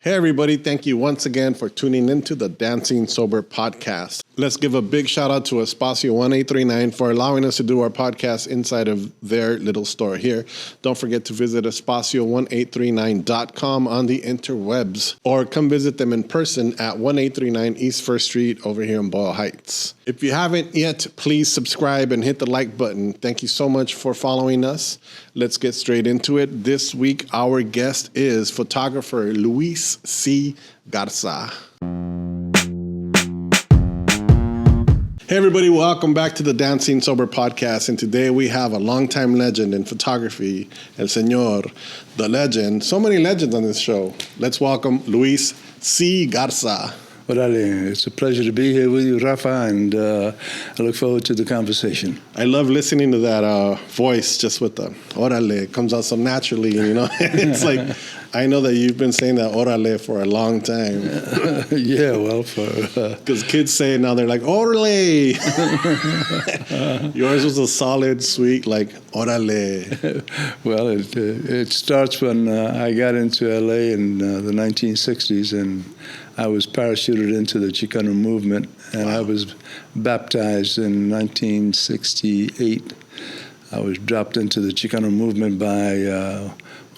Hey everybody, thank you once again for tuning into the Dancing Sober podcast. Let's give a big shout out to Espacio 1839 for allowing us to do our podcast inside of their little store here. Don't forget to visit Espacio1839.com on the interwebs, or come visit them in person at 1839 East 1st Street over here in Boyle Heights. If you haven't yet, please subscribe and hit the like button. Thank you so much for following us. Let's get straight into it. This week, our guest is photographer Luis C. Garza. Hey everybody, welcome back to the Dancing Sober podcast, and today we have a longtime legend in photography, El Señor, the legend. So many legends on this show. Let's welcome Luis C. Garza. Orale, it's a pleasure to be here with you, Rafa, and I look forward to the conversation. I love listening to that voice just with the orale. It comes out so naturally, you know. It's like, I know that you've been saying that orale for a long time. Yeah, well, because kids say it now, they're like, orale. Yours was a solid, sweet, like, orale. Well, it starts when I got into L.A. in the 1960s, and I was parachuted into the Chicano movement, and wow. I was baptized in 1968. I was dropped into the Chicano movement by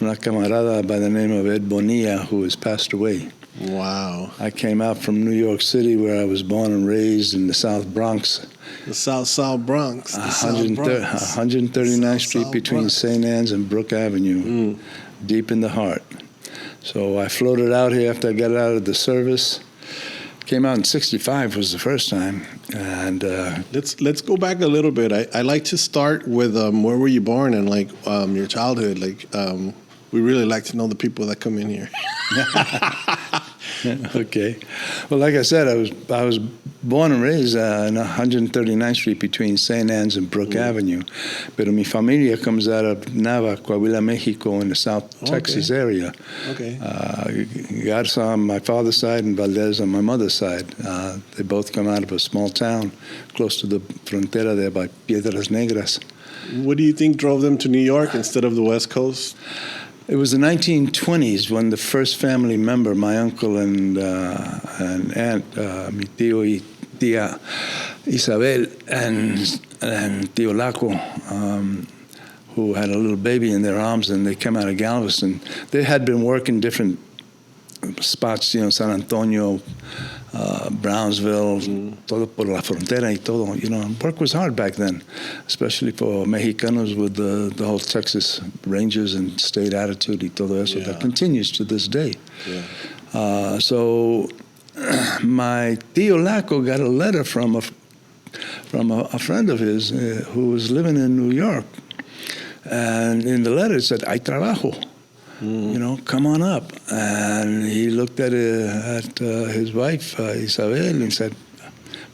una camarada by the name of Ed Bonilla, who has passed away. Wow. I came out from New York City, where I was born and raised in the South Bronx. The South Bronx. 139th Street between St. Anne's and Brook Avenue, deep in the heart. So I floated out here after I got out of the service. Came out in '65 was the first time, and let's go back a little bit. I like to start with where were you born and like your childhood. Like we really like to know the people that come in here. Okay. Well, like I said, I was born and raised in 139th Street between St. Anne's and Brook Avenue. But mi familia comes out of Nava, Coahuila, Mexico, in the South Texas area. Okay. Garza on my father's side and Valdez on my mother's side. They both come out of a small town close to the frontera there by Piedras Negras. What do you think drove them to New York instead of the West Coast? It was the 1920s when the first family member, my uncle and aunt, mi tío y tía Isabel, and tío Laco, who had a little baby in their arms, and they came out of Galveston. They had been working different spots, you know, San Antonio, Brownsville, todo por la frontera y todo. You know, work was hard back then, especially for Mexicanos with the whole Texas Rangers and state attitude y todo eso. That continues to this day. Yeah. So my tío Laco got a letter from a friend of his who was living in New York, and in the letter it said, "Hay trabajo." You know, come on up. And he looked at his wife, Isabel, and said,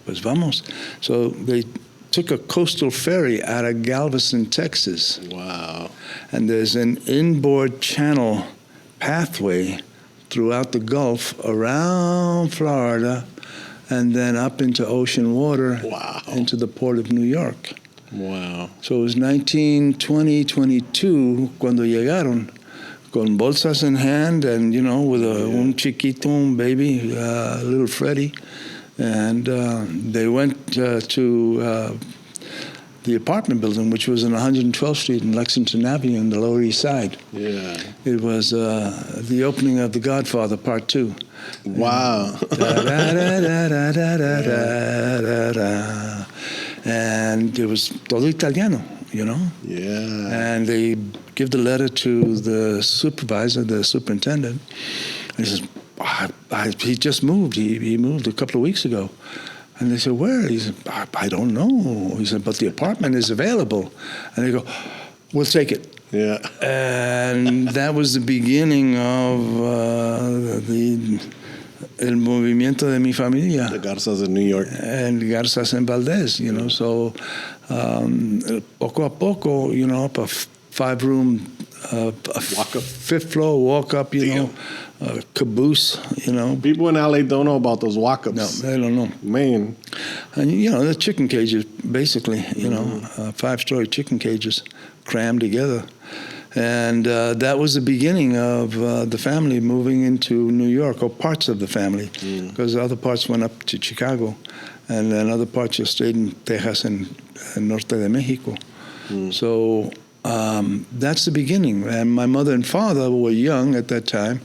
pues vamos. So they took a coastal ferry out of Galveston, Texas. Wow. And there's an inboard channel pathway throughout the Gulf, around Florida, and then up into ocean water, into the port of New York. Wow. So it was 1922 cuando llegaron, con bolsas in hand, and, you know, with un chiquito, un baby, little Freddie. And they went to the apartment building, which was in 112th Street in Lexington Avenue in the Lower East Side. Yeah. It was the opening of The Godfather, Part 2. Wow. And it was todo italiano, you know? Yeah. And they give the letter to the supervisor, the superintendent. And he says, he just moved. He moved a couple of weeks ago. And they said, where? He said, I don't know. He said, but the apartment is available. And they go, we'll take it. Yeah. And that was the beginning of el movimiento de mi familia. The Garzas in New York. And Garzas en Valdez, you know. So poco a poco, you know, up a five-room, walk up, fifth floor walk-up, you know, caboose, you know. People in LA don't know about those walk-ups. No, they don't know. Man. And, you know, the chicken cages, basically, you know, five-story chicken cages crammed together. And that was the beginning of the family moving into New York, or parts of the family, because other parts went up to Chicago, and then other parts just stayed in Texas and Norte de Mexico. So that's the beginning. And my mother and father were young at that time,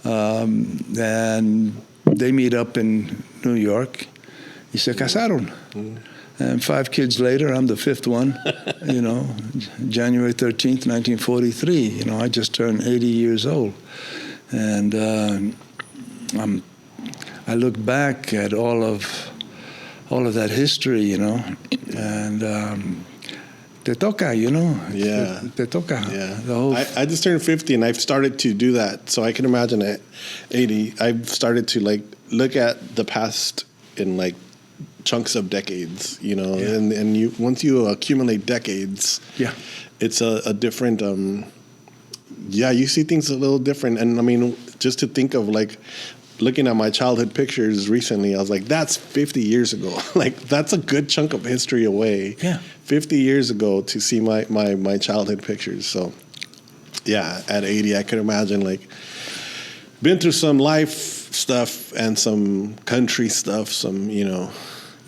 and they meet up in New York. Y se casaron. And 5 kids later, I'm the 5th one, January 13th, 1943. I just turned 80 years old. And I look back at all of that history, and te toca, Yeah. Te toca. Yeah. I just turned 50, and I've started to do that. So I can imagine at 80, I've started to look at the past in chunks of decades, and you once you accumulate decades, it's a different, you see things a little different. And I mean, just to think of looking at my childhood pictures recently, I was like, that's 50 years ago. That's a good chunk of history away. Yeah. 50 years ago to see my childhood pictures. So yeah, at 80, I could imagine been through some life stuff and some country stuff, some,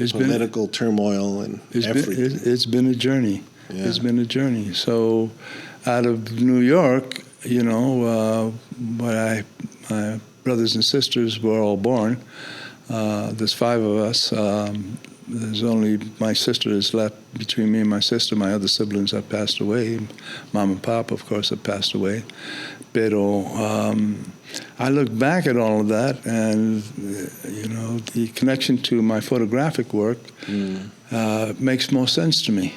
political turmoil and everything. It's been a journey. Yeah. It's been a journey. So out of New York, my brothers and sisters were all born. There's 5 of us. There's only my sister is left between me and my sister. My other siblings have passed away. Mom and Pop, of course, have passed away. Pero I look back at all of that, and the connection to my photographic work makes more sense to me.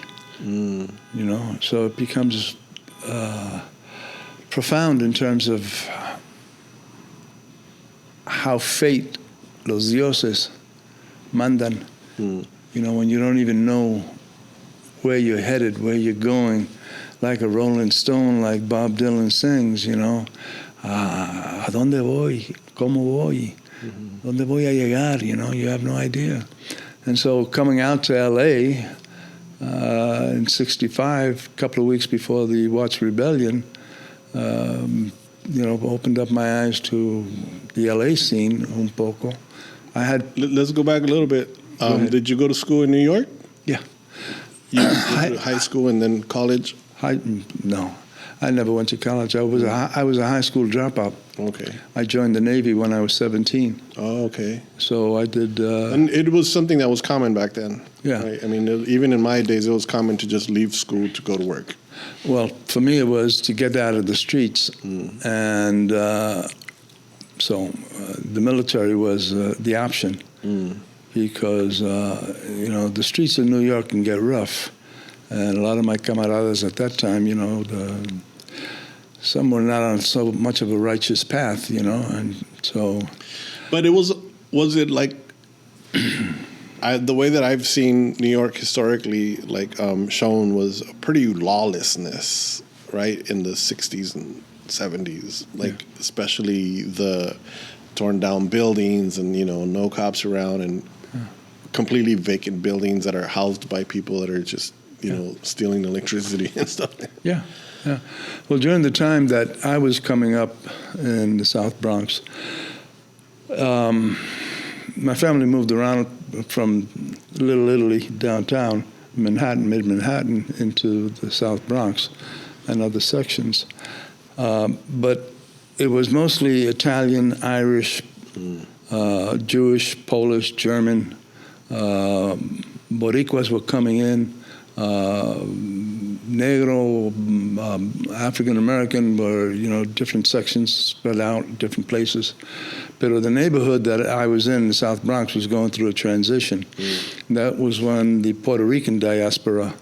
So it becomes profound in terms of how fate, los dioses, mandan. When you don't even know where you're headed, where you're going, like a Rolling Stone, like Bob Dylan sings, ¿a dónde voy? ¿Cómo voy? ¿Dónde voy a llegar? You have no idea. And so coming out to L.A. In 65, a couple of weeks before the Watts Rebellion, opened up my eyes to the L.A. scene un poco. Let's go back a little bit. Did you go to school in New York? Yeah. You went to high school and then college? No, I never went to college. I was a high school dropout. Okay. I joined the Navy when I was 17. Oh, okay. So I did. And it was something that was common back then. Yeah. Right? I mean, even in my days, it was common to just leave school to go to work. Well, for me, it was to get out of the streets, and so the military was the option. Because, the streets of New York can get rough. And a lot of my camaradas at that time, some were not on so much of a righteous path, and so. But was it the way that I've seen New York historically, shown was a pretty lawlessness, right, in the 60s and 70s, especially the torn down buildings and, no cops around and completely vacant buildings that are housed by people that are just, stealing electricity and stuff. Yeah. Well, during the time that I was coming up in the South Bronx, my family moved around from Little Italy downtown, Manhattan, mid-Manhattan, into the South Bronx and other sections. But it was mostly Italian, Irish, Jewish, Polish, German. Boricuas were coming in. Negro, African American were, different sections spread out, different places. But the neighborhood that I was in the South Bronx, was going through a transition. That was when the Puerto Rican diaspora,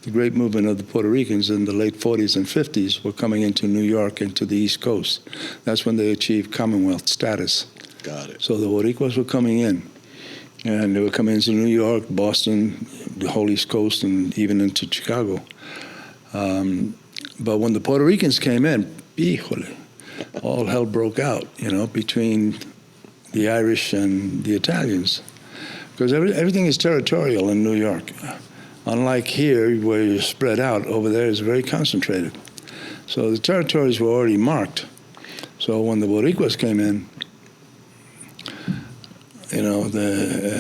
the great movement of the Puerto Ricans in the late 40s and 50s, were coming into New York and to the East Coast. That's when they achieved Commonwealth status. Got it. So the Boricuas were coming in. And they were coming into New York, Boston, the whole East Coast, and even into Chicago. But when the Puerto Ricans came in, híjole, all hell broke out, between the Irish and the Italians. Because everything is territorial in New York. Unlike here, where you're spread out, over there is very concentrated. So the territories were already marked. So when the Boricuas came in,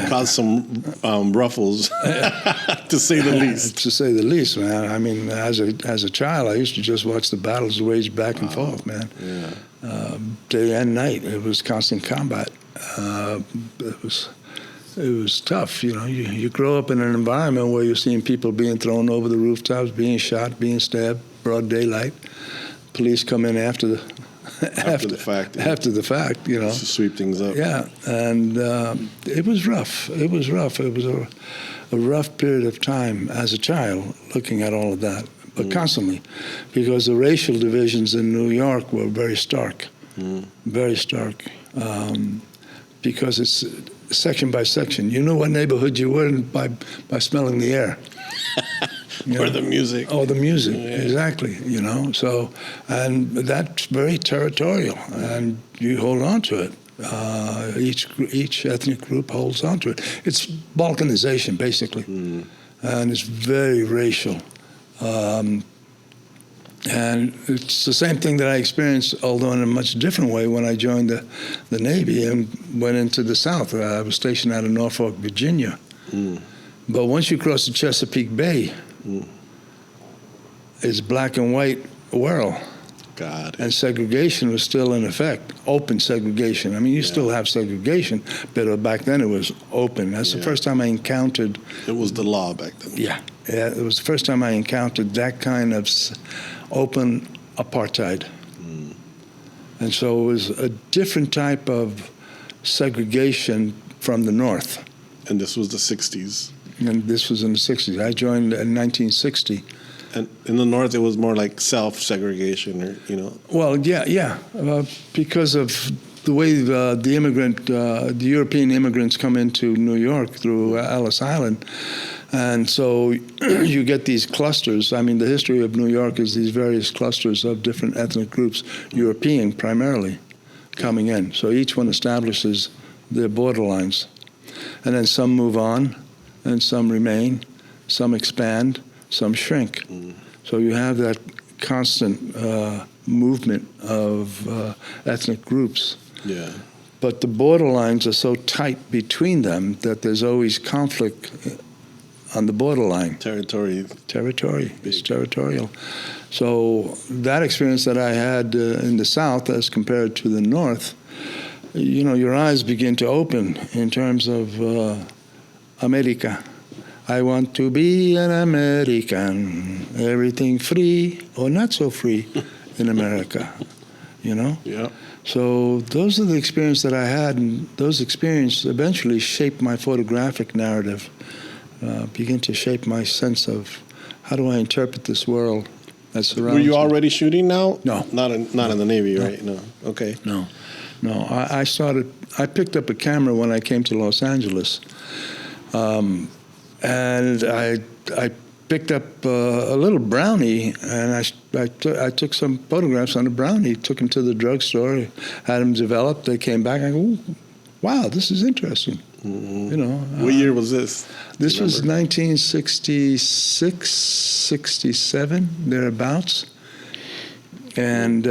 caused some ruffles, to say the least. To say the least, man. I mean, as a child, I used to just watch the battles wage back and forth, man. Yeah. Day and night, it was constant combat. It was tough, You grow up in an environment where you're seeing people being thrown over the rooftops, being shot, being stabbed, broad daylight. Police come in after the fact. After the fact, To sweep things up. Yeah, and it was rough. It was rough. It was a rough period of time as a child looking at all of that, but constantly, because the racial divisions in New York were very stark, very stark, because it's section by section. You know what neighborhood you were in by smelling the air. Or the music. Oh, the music, exactly, So, and that's very territorial, and you hold on to it. Each ethnic group holds on to it. It's balkanization, basically, and it's very racial. And it's the same thing that I experienced, although in a much different way, when I joined the Navy and went into the South. I was stationed out of Norfolk, Virginia. But once you cross the Chesapeake Bay, it's black and white world. God. And segregation was still in effect, open segregation. I mean, you still have segregation, but back then it was open. That's the first time I encountered... It was the law back then. Yeah, it was the first time I encountered that kind of open apartheid. And so it was a different type of segregation from the North. And this was the 60s. And this was in the 60s. I joined in 1960. And in the North, it was more like self-segregation, or Well, yeah, because of the way the European immigrants come into New York through Ellis Island, and so you get these clusters. I mean, the history of New York is these various clusters of different ethnic groups, European primarily, coming in. So each one establishes their borderlines, and then some move on, and some remain, some expand, some shrink. So you have that constant movement of ethnic groups. Yeah. But the borderlines are so tight between them that there's always conflict on the borderline. Territory. It's territorial. So that experience that I had in the South as compared to the North, your eyes begin to open in terms of America. I want to be an American, everything free or not so free in America, Yeah. So those are the experiences that I had, and those experiences eventually shaped my photographic narrative, begin to shape my sense of how do I interpret this world that surrounds me. Were you already shooting now? No. Not in the Navy, right? No. Okay. No. I picked up a camera when I came to Los Angeles. And I picked up a little brownie, and I took some photographs on the brownie, took him to the drugstore, had them developed. They came back, I go, ooh, wow, this is interesting. What year was this? This was 1966, 67, thereabouts. And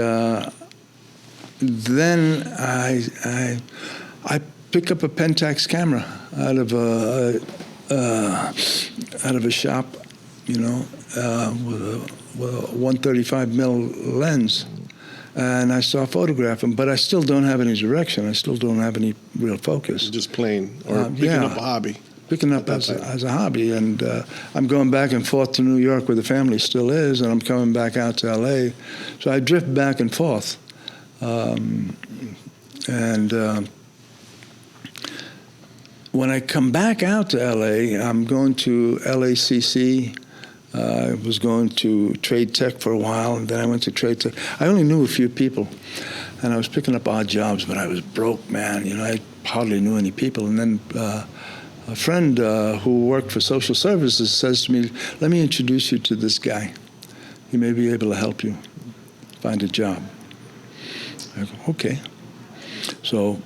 then I picked up a Pentax camera out of a shop, with a 135 mil lens, and I saw photographing, but I still don't have any direction. I still don't have any real focus. Just playing or picking up a hobby. Picking up as a hobby, and I'm going back and forth to New York where the family still is, and I'm coming back out to L.A. So I drift back and forth, when I come back out to L.A., I'm going to LACC. I was going to Trade Tech for a while, and then I went to Trade Tech. I only knew a few people, and I was picking up odd jobs, but I was broke, man. I hardly knew any people. And then a friend who worked for social services says to me, let me introduce you to this guy. He may be able to help you find a job. I go, okay. So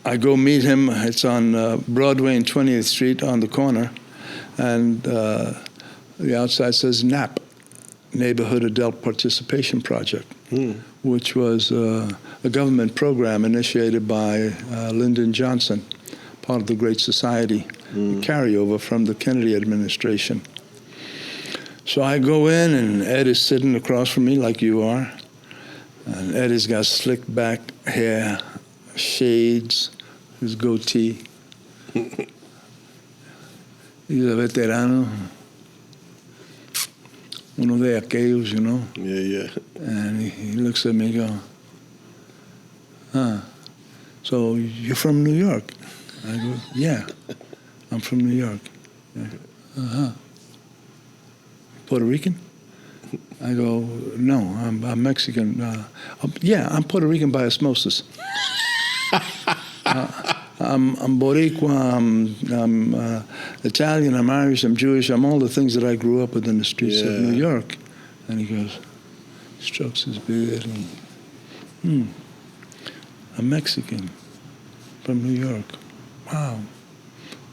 I go meet him. It's on Broadway and 20th Street on the corner, and the outside says NAP, Neighborhood Adult Participation Project, which was a government program initiated by Lyndon Johnson, part of the Great Society, carryover from the Kennedy administration. So I go in, and Ed is sitting across from me like you are. And Ed has got slicked back hair, shades, his goatee. He's a veterano. Uno de aquellos, you know. Yeah. And he looks at me and goes, so you're from New York? I go, yeah, I'm from New York. Yeah. Puerto Rican? I go, no, I'm Mexican. Yeah, I'm Puerto Rican by osmosis. I'm Boricua, I'm Italian, I'm Irish, I'm Jewish, I'm all the things that I grew up with in the streets of New York. And he goes, strokes his beard, and, I'm Mexican from New York. Wow,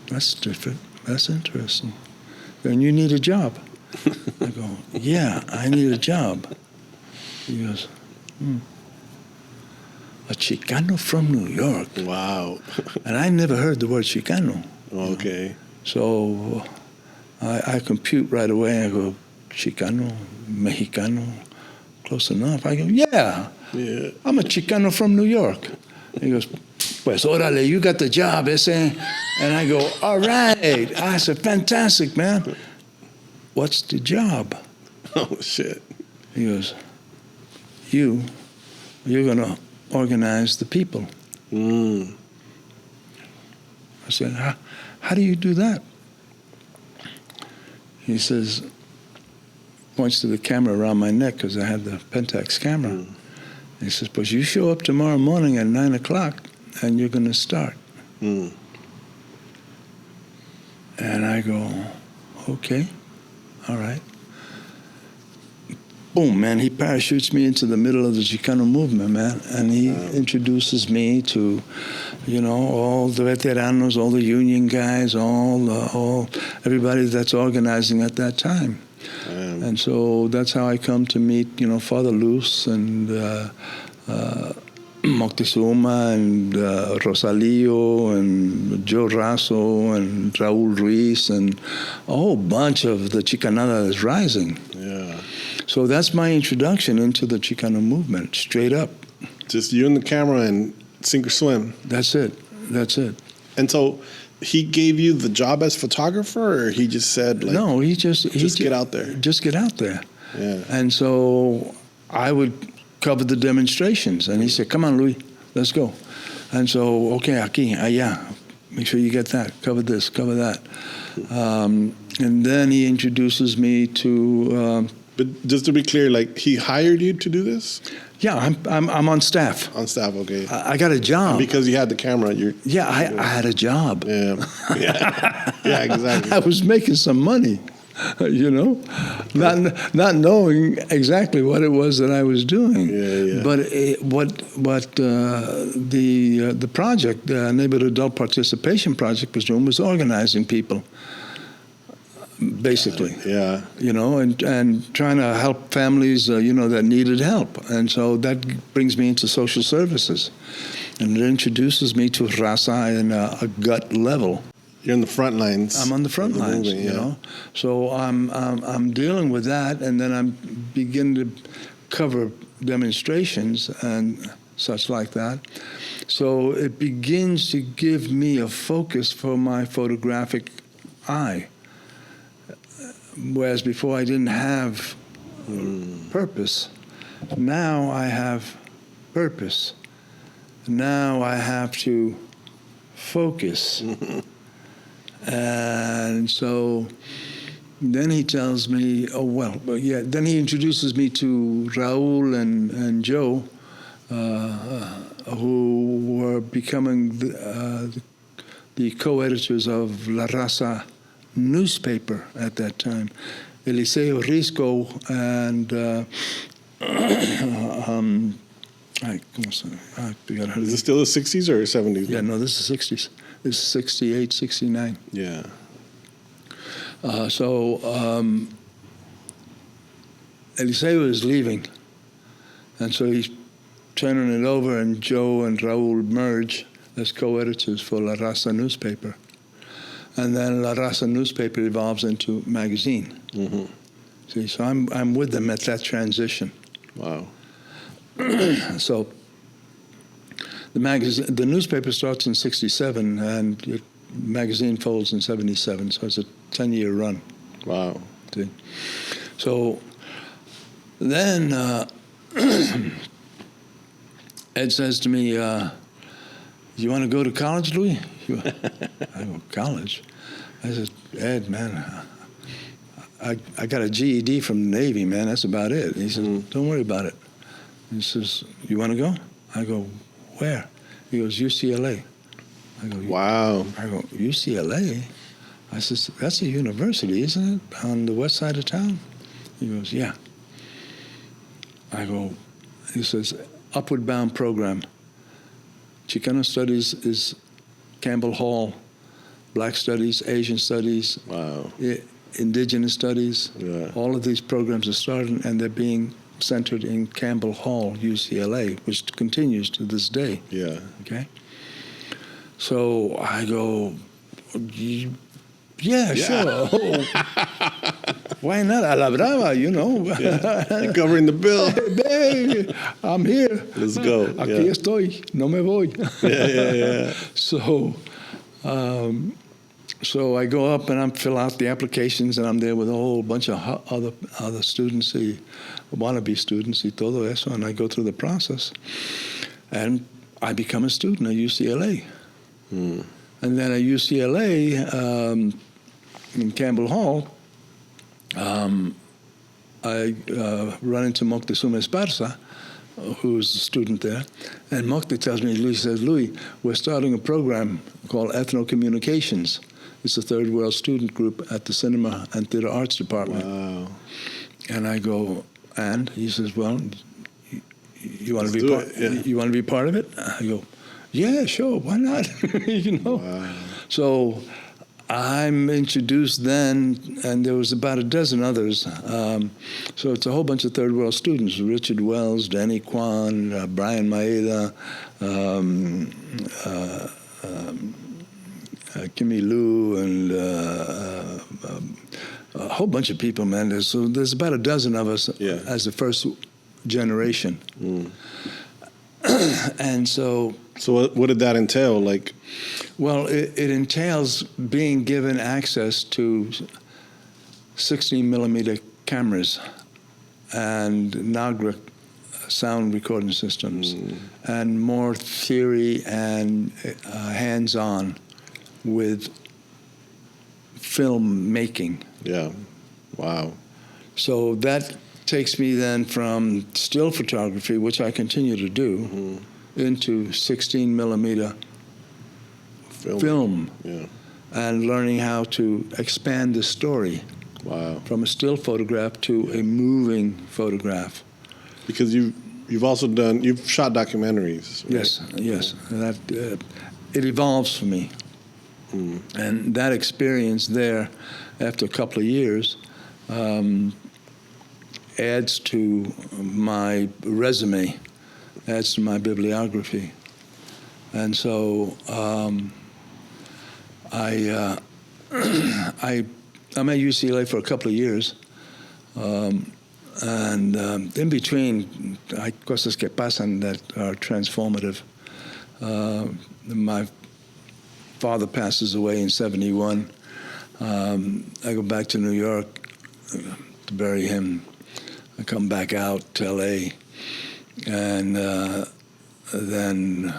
that's different, that's interesting. And you need a job? I go, yeah, I need a job. He goes, a Chicano from New York. Wow. And I never heard the word Chicano. Okay. So I compute right away. I go, Chicano, Mexicano, close enough. I go, yeah. I'm a Chicano from New York. He goes, pues órale, you got the job, ese. And I go, all right. I said, fantastic, man. What's the job? Oh, shit. He goes, you're going to organize the people. I said, how do you do that? He says, points to the camera around my neck because I had the Pentax camera. He says, but you show up tomorrow morning at 9 o'clock and you're going to start. And I go, okay, all right. Boom, man, he parachutes me into the middle of the Chicano movement, man, and he introduces me to, all the veteranos, all the union guys, all everybody that's organizing at that time. And so that's how I come to meet, Father Luz and Moctezuma and Rosalio and Joe Raso and Raul Ruiz and a whole bunch of the Chicanada that's rising. Yeah. So that's my introduction into the Chicano movement, straight up. Just you and the camera and sink or swim. That's it. And so he gave you the job as photographer, or he just said, like, no, he just get out there. Just get out there. Yeah. And so I would cover the demonstrations, and he said, come on, Luis, let's go. And so, okay, aquí, allá, make sure you get that, cover this, cover that. And then he introduces me to... but just to be clear, like, he hired you to do this? Yeah, I'm on staff. On staff, okay. I got a job. And because you had the camera, I had a job. Yeah, exactly. I was making some money, not knowing exactly what it was that I was doing. Yeah. But the project, the Neighborhood Adult Participation Project, was doing was organizing people. Basically, yeah, and trying to help families, that needed help, and so that brings me into social services, and it introduces me to raza in a gut level. You're in the front lines. I'm on the front lines, So I'm dealing with that, and then I'm beginning to cover demonstrations and such like that. So it begins to give me a focus for my photographic eye. Whereas before I didn't have purpose. Now I have purpose. Now I have to focus. And so then he tells me, then he introduces me to Raul and Joe, who were becoming the co-editors of La Raza newspaper at that time. Eliseo Risco and is it still the 60s or 70s? Yeah, no, this is 60s. This is 68, 69. Yeah. Eliseo is leaving. And so he's turning it over, and Joe and Raul merge as co-editors for La Raza newspaper. And then La Raza newspaper evolves into magazine. Mm-hmm. See, so I'm with them at that transition. Wow. So the newspaper starts in 1967, and the magazine folds in 1977. So it's a 10-year run. Wow. See? So then Ed says to me, "You want to go to college, Louis?" I go, "College?" I said, "Ed, man, I got a GED from the Navy, man. That's about it." He says, "Don't worry about it." He says, "You want to go?" I go, "Where?" He goes, "UCLA." I go, wow. I go, "UCLA?" I says, "That's a university, isn't it, on the west side of town?" He goes, "Yeah." I go, he says, "Upward Bound program. Chicano Studies is Campbell Hall. Black Studies, Asian Studies, wow. Indigenous Studies. Yeah. All of these programs are starting, and they're being centered in Campbell Hall, UCLA, which continues to this day." Yeah. Okay? So I go, yeah, sure. Why not? A la brava, you know. Yeah. You're covering the bill. Hey, I'm here. Let's go. Aquí estoy. No me voy. Yeah. So I go up and I fill out the applications, and I'm there with a whole bunch of other students, wannabe students, y todo eso, and I go through the process. And I become a student at UCLA. And then at UCLA, in Campbell Hall, I run into Moctezuma Esparza, who's a student there, and Mocte tells me, Louis, we're starting a program called Ethno-Communications. It's a third world student group at the Cinema and Theater Arts Department. Wow. And I go, and he says, well, you want to be part? Yeah. You want to be part of it? I go, yeah, sure, why not? You know. Wow. So I'm introduced then, and there was about a dozen others. So it's a whole bunch of third world students: Richard Wells, Danny Kwan, Brian Maeda, Kimmy Lou, and a whole bunch of people, man. There's about a dozen of us as the first generation. And so what did that entail? Like, well, it entails being given access to 16-millimeter cameras and Nagra sound recording systems, and more theory and hands-on with film making. Yeah. Wow. So that takes me then from still photography, which I continue to do, into 16-millimeter film. Yeah. And learning how to expand the story. Wow. From a still photograph to a moving photograph. Because you've also you've shot documentaries, right? Yes. That it evolves for me. And that experience there, after a couple of years, adds to my resume, adds to my bibliography. And so I'm at UCLA for a couple of years. And in between, hay cosas que pasan that are transformative. My father passes away in 1971. I go back to New York to bury him. I come back out to LA, and then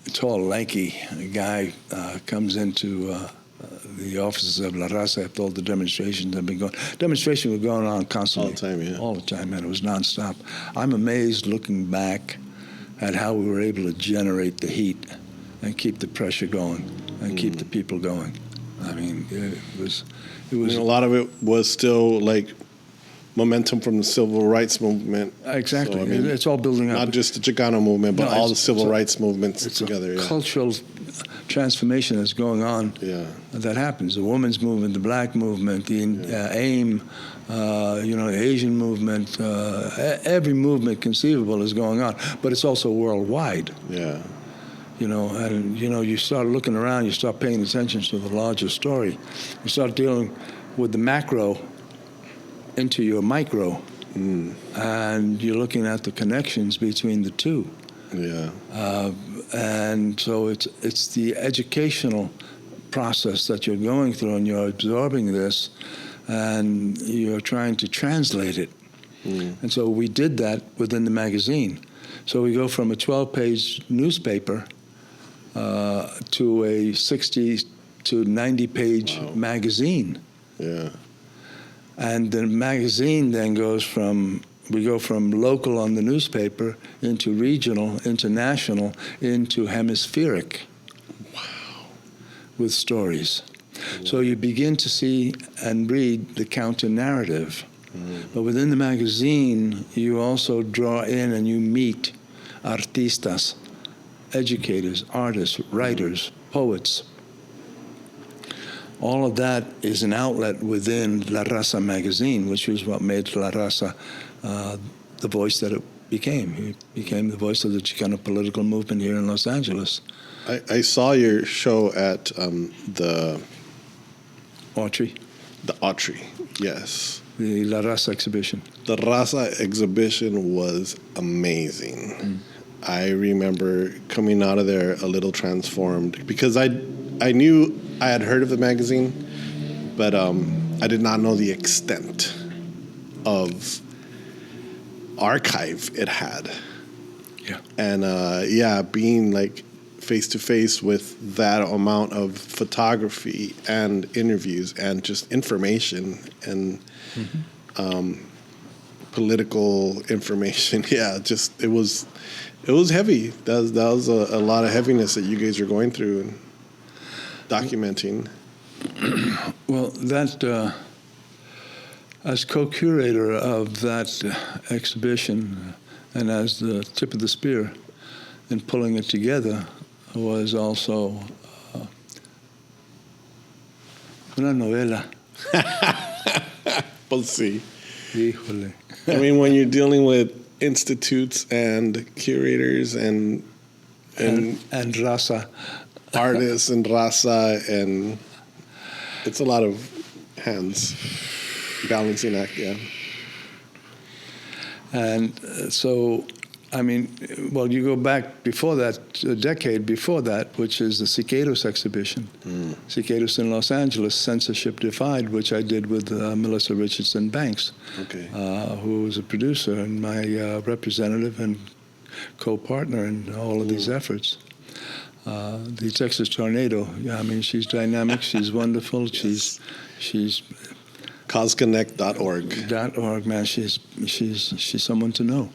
a tall, lanky guy comes into the offices of La Raza after all the demonstrations have been going. Demonstrations were going on constantly. All the time, yeah. All the time, man. It was nonstop. I'm amazed looking back at how we were able to generate the heat and keep the pressure going and keep the people going. I mean, it was. And a lot of it was still like momentum from the civil rights movement. Exactly. So, I mean, it's all building up. Not just the Chicano movement, but all the civil rights movements it's together. A cultural transformation that's going on. Yeah. That happens. The women's movement, the black movement, the AIM, the Asian movement, every movement conceivable is going on, but it's also worldwide. Yeah. You start looking around, you start paying attention to the larger story. You start dealing with the macro into your micro, and you're looking at the connections between the two. Yeah. And so it's the educational process that you're going through, and you're absorbing this, and you're trying to translate it. And so we did that within the magazine. So we go from a 12-page newspaper to a 60 to 90-page magazine. Yeah. And the magazine then we go from local on the newspaper into regional, into national, into hemispheric. Wow. With stories. So you begin to see and read the counter-narrative. But within the magazine, you also draw in and you meet artistas, educators, artists, writers, poets. All of that is an outlet within La Raza magazine, which is what made La Raza the voice that it became. It became the voice of the Chicano political movement here in Los Angeles. I saw your show at the Autry. The Autry, yes. The La Raza exhibition. The Raza exhibition was amazing. I remember coming out of there a little transformed because I knew I had heard of the magazine, but I did not know the extent of archive it had. Yeah. And being like face to face with that amount of photography and interviews and just information and political information. Yeah, just it was heavy. That was a lot of heaviness that you guys are going through and documenting. Well, that as co-curator of that exhibition and as the tip of the spear in pulling it together was also una novela. We'll see. Híjole. I mean, when you're dealing with institutes and curators and raza, artists and raza, and it's a lot of hands, balancing act, yeah. And so, I mean, well, you go back before that, a decade before that, which is the Siqueiros exhibition. Siqueiros in Los Angeles, Censorship Defied, which I did with Melissa Richardson Banks, who was a producer and my representative and co-partner in all of these efforts. The Texas Tornado, yeah, I mean, she's dynamic, she's wonderful, she's CauseConnect.org. Man, she's someone to know.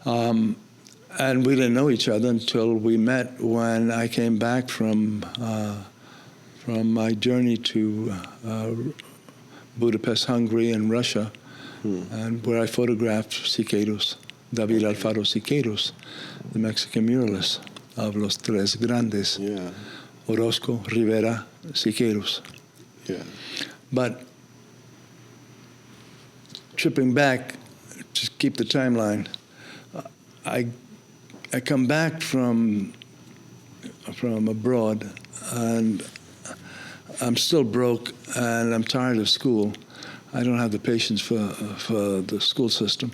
And we didn't know each other until we met when I came back from my journey to Budapest, Hungary, and Russia, and where I photographed Siqueiros, David Alfaro Siqueiros, the Mexican muralist of Los Tres Grandes, Orozco, Rivera, Siqueiros. Yeah. But tripping back, just keep the timeline. I come back from abroad, and I'm still broke, and I'm tired of school. I don't have the patience for the school system.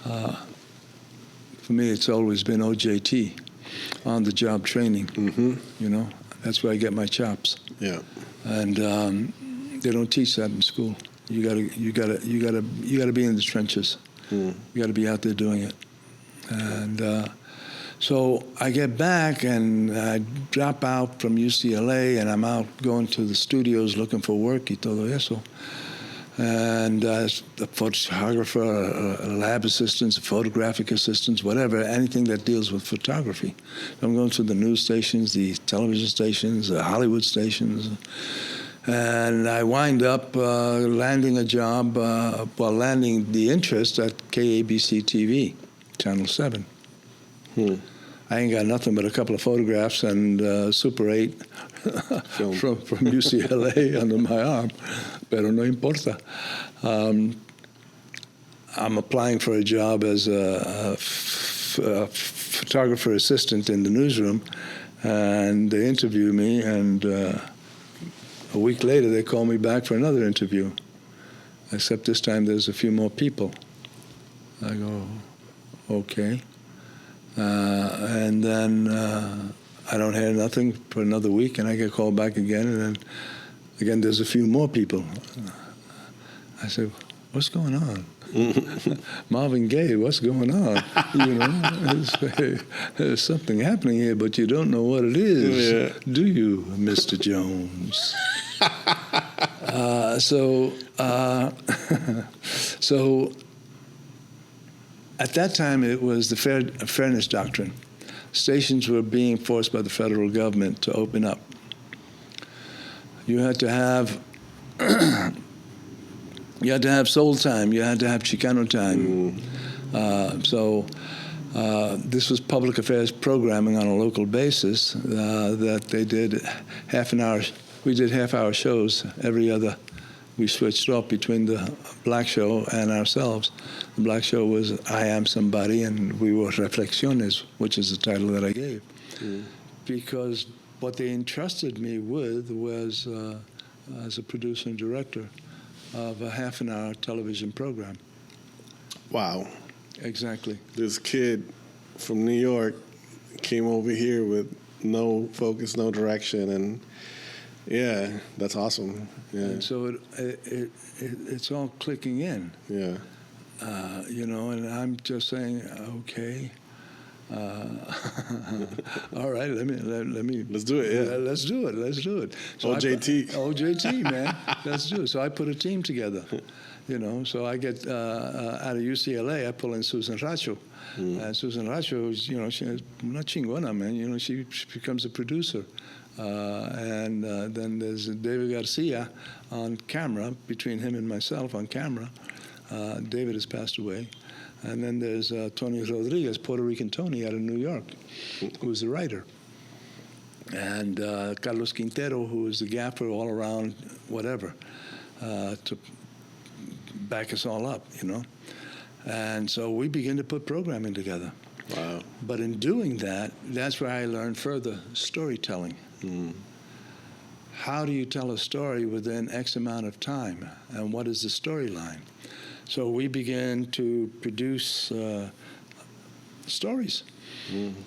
For me, it's always been OJT, on-the-job training. You know, that's where I get my chops. Yeah. And they don't teach that in school. You gotta be in the trenches. You gotta be out there doing it. And so I get back and I drop out from UCLA and I'm out going to the studios looking for work y todo eso. And as a photographer, a lab assistant, photographic assistant, whatever, anything that deals with photography. I'm going to the news stations, the television stations, the Hollywood stations. And I wind up landing a job, landing the interest at KABC TV, Channel 7. I ain't got nothing but a couple of photographs and Super 8 from UCLA under my arm, pero no importa. I'm applying for a job as a photographer assistant in the newsroom, and they interview me, and a week later they call me back for another interview, except this time there's a few more people. I go, okay. And then I don't hear nothing for another week, and I get called back again, and then again there's a few more people. I said, what's going on? Marvin Gaye, what's going on? You know, there's something happening here, but you don't know what it is, do you, Mr. Jones? So at that time, it was the fairness doctrine. Stations were being forced by the federal government to open up. You had to have soul time. You had to have Chicano time. This was public affairs programming on a local basis that they did half an hour. We did half-hour shows every other. We switched off between the black show and ourselves. The black show was I Am Somebody, and we were Reflexiones, which is the title that I gave. Because what they entrusted me with was, as a producer and director, of a half-an-hour television program. Wow. Exactly. This kid from New York came over here with no focus, no direction, and yeah, that's awesome. Yeah. And so it's all clicking in. Yeah. You know, and I'm just saying, okay. All right, let me. Let's do it. Yeah. Let's do it. So OJT, man. Let's do it. So I put a team together. You know, so I get out of UCLA, I pull in Susan Racho. And Susan Racho is, you know, she's not chingona, man. You know, she becomes a producer. And then there's David Garcia on camera, between him and myself on camera. David has passed away. And then there's Tony Rodriguez, Puerto Rican Tony out of New York, who was the writer. And Carlos Quintero, who was the gaffer all around, whatever, to back us all up, you know. And so we begin to put programming together. Wow. But in doing that, that's where I learned further storytelling. How do you tell a story within X amount of time? And what is the storyline? So we began to produce stories,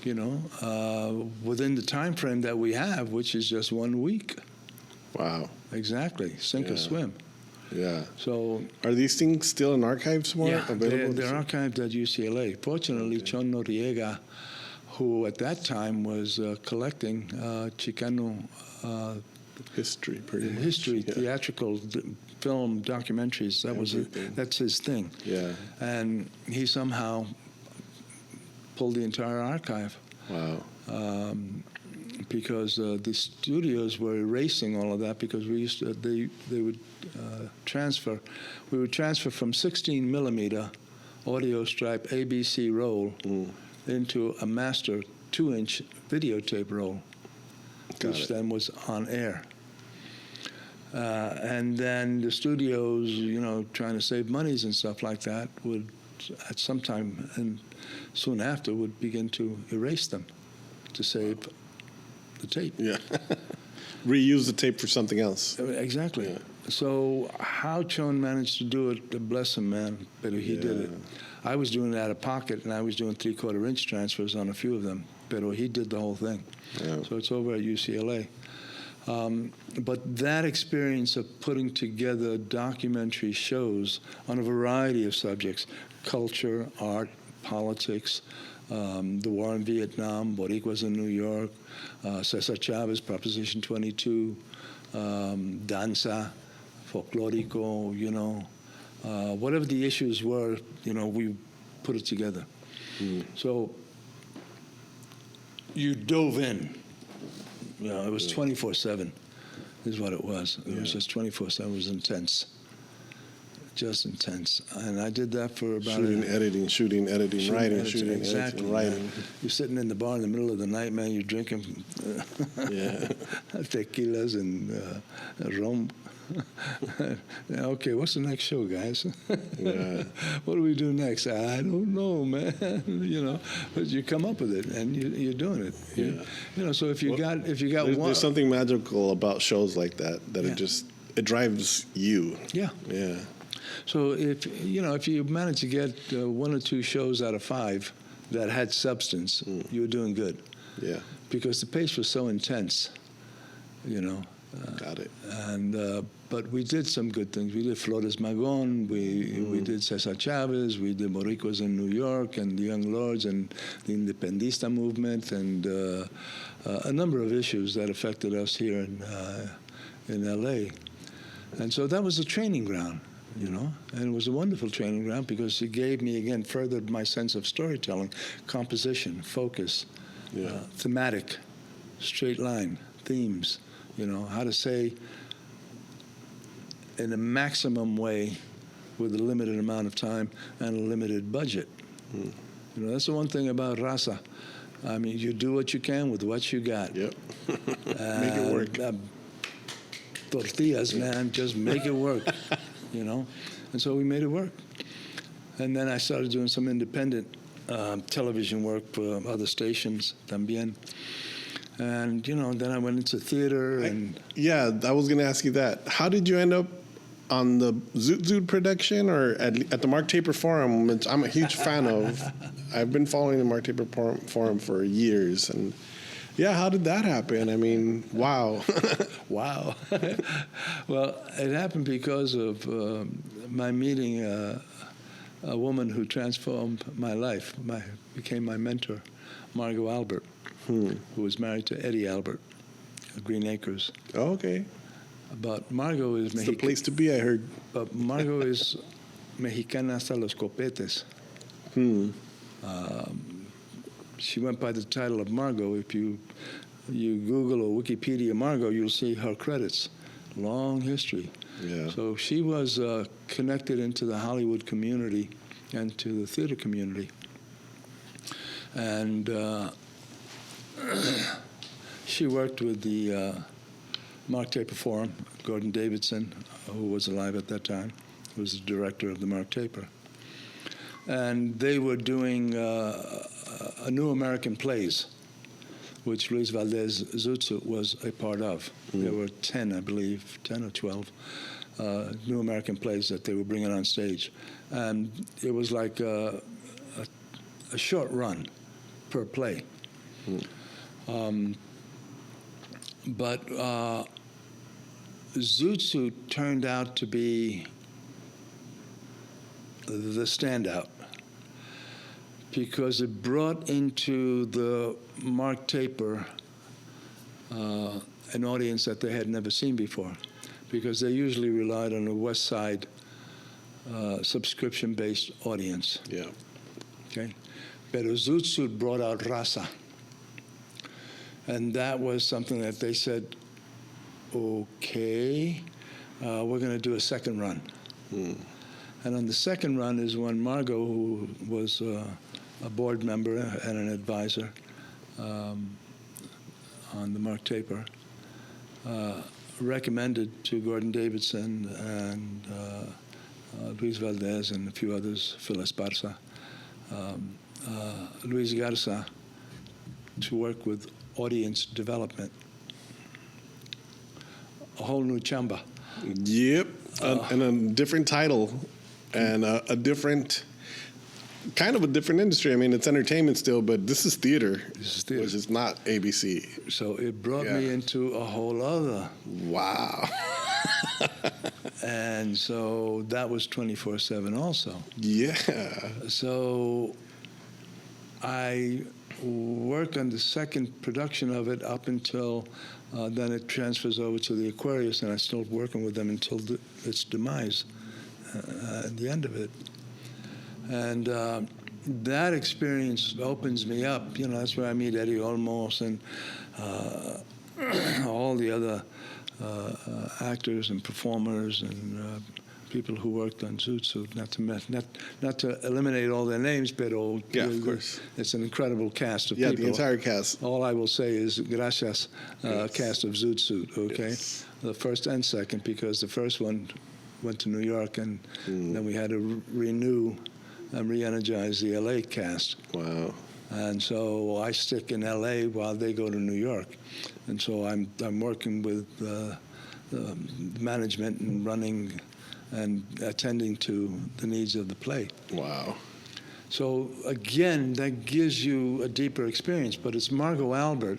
you know, within the time frame that we have, which is just 1 week. Wow. Exactly. Sink or swim. Yeah. So are these things still in archives somewhere? Yeah, they're archived at UCLA. Fortunately, Chon Noriega, who at that time was collecting Chicano history, pretty much. History, theatrical film documentaries. That's his thing. Yeah. And he somehow pulled the entire archive. Wow. Because the studios were erasing all of that, because we used to, they would transfer. We would transfer from 16 millimeter audio stripe ABC roll into a master 2-inch videotape roll, which then was on air. And then the studios, you know, trying to save monies and stuff like that, would at some time and soon after would begin to erase them to save the tape. Yeah. Reuse the tape for something else. Exactly. Yeah. So how Chon managed to do it, bless him, man, but he did it. I was doing it out of pocket, and I was doing 3/4-inch transfers on a few of them, but he did the whole thing. Yeah. So it's over at UCLA. But that experience of putting together documentary shows on a variety of subjects, culture, art, politics, the war in Vietnam, Boricuas in New York, Cesar Chavez, Proposition 22, danza, folklorico, you know, whatever the issues were, you know, we put it together. So you dove in. You know, it was 24/7 is what it was. It was just 24/7. It was intense. just intense. And I did that for about shooting, editing, writing, shooting, exactly, editing, writing. Man. You're sitting in the bar in the middle of the night, man. You're drinking tequilas and rum. Okay, what's the next show, guys? What do we do next? I don't know, man. But you come up with it, and you're doing it. So if you got one, there's something magical about shows like that it drives you. Yeah. So if you manage to get 1 or 2 shows out of 5 that had substance, you were doing good. Yeah. Because the pace was so intense, Got it. And but we did some good things. We did Flores Magón. We did Cesar Chavez. We did Moricuas in New York and the Young Lords and the Independista movement and a number of issues that affected us here in L.A. And so that was a training ground, and it was a wonderful training ground because it gave me, again, furthered my sense of storytelling, composition, focus, thematic, straight line, themes, how to say in a maximum way with a limited amount of time and a limited budget. That's the one thing about Raza. I mean, you do what you can with what you got. Yep. Make it work. Tortillas, man, just make it work, And so we made it work. And then I started doing some independent television work for other stations también. And, then I went into theater. I was going to ask you that. How did you end up on the Zoot Zoot production or at the Mark Taper Forum, which I'm a huge fan of? I've been following the Mark Taper Forum for years. And, how did that happen? I mean, wow. Wow. Well, it happened because of my meeting a woman who transformed my life, became my mentor, Margot Albert, who was married to Eddie Albert of Green Acres. Oh, okay. But Margot is Mexican. It's the place to be, I heard. But Margot is Mexicana hasta los copetes. She went by the title of Margot. If you Google or Wikipedia Margot, you'll see her credits. Long history. Yeah. So she was connected into the Hollywood community and to the theater community. And she worked with the Mark Taper Forum, Gordon Davidson, who was alive at that time, who was the director of the Mark Taper. And they were doing a New American Plays, which Luis Valdez Zoot was a part of. There were 10, I believe, 10 or 12 New American Plays that they were bringing on stage. And it was like a short run per play. But Zoot turned out to be the standout because it brought into the Mark Taper an audience that they had never seen before, because they usually relied on a West Side subscription-based audience. Yeah. Okay? Pero Zoot brought out Raza. And that was something that they said, okay, we're going to do a second run. And on the second run is when Margot, who was a board member and an advisor on the Mark Taper, recommended to Gordon Davidson and Luis Valdez and a few others, Phil Esparza, Luis Garza, to work with audience development. A whole new chamba. Yep, and a different title and a different, kind of a different industry. I mean, it's entertainment still, but this is theater. Which is not ABC. So it brought me into a whole other. Wow. And so that was 24/7 also. Yeah. So I worked on the second production of it up until then it transfers over to the Aquarius, and I still working with them until its demise at the end of it. And that experience opens me up. That's where I meet Eddie Olmos and all the other actors and performers and people who worked on Zoot Suit. Not to eliminate all their names, but Yeah, of course. It's an incredible cast of Yeah, people. the entire cast. All I will say is gracias, Yes. cast of Zoot Suit, okay? Yes. The first and second, because the first one went to New York, and then we had to renew and re-energize the L.A. cast. Wow. And so I stick in L.A. while they go to New York. And so I'm working with management and running and attending to the needs of the play. Wow. So again, that gives you a deeper experience. But it's Margot Albert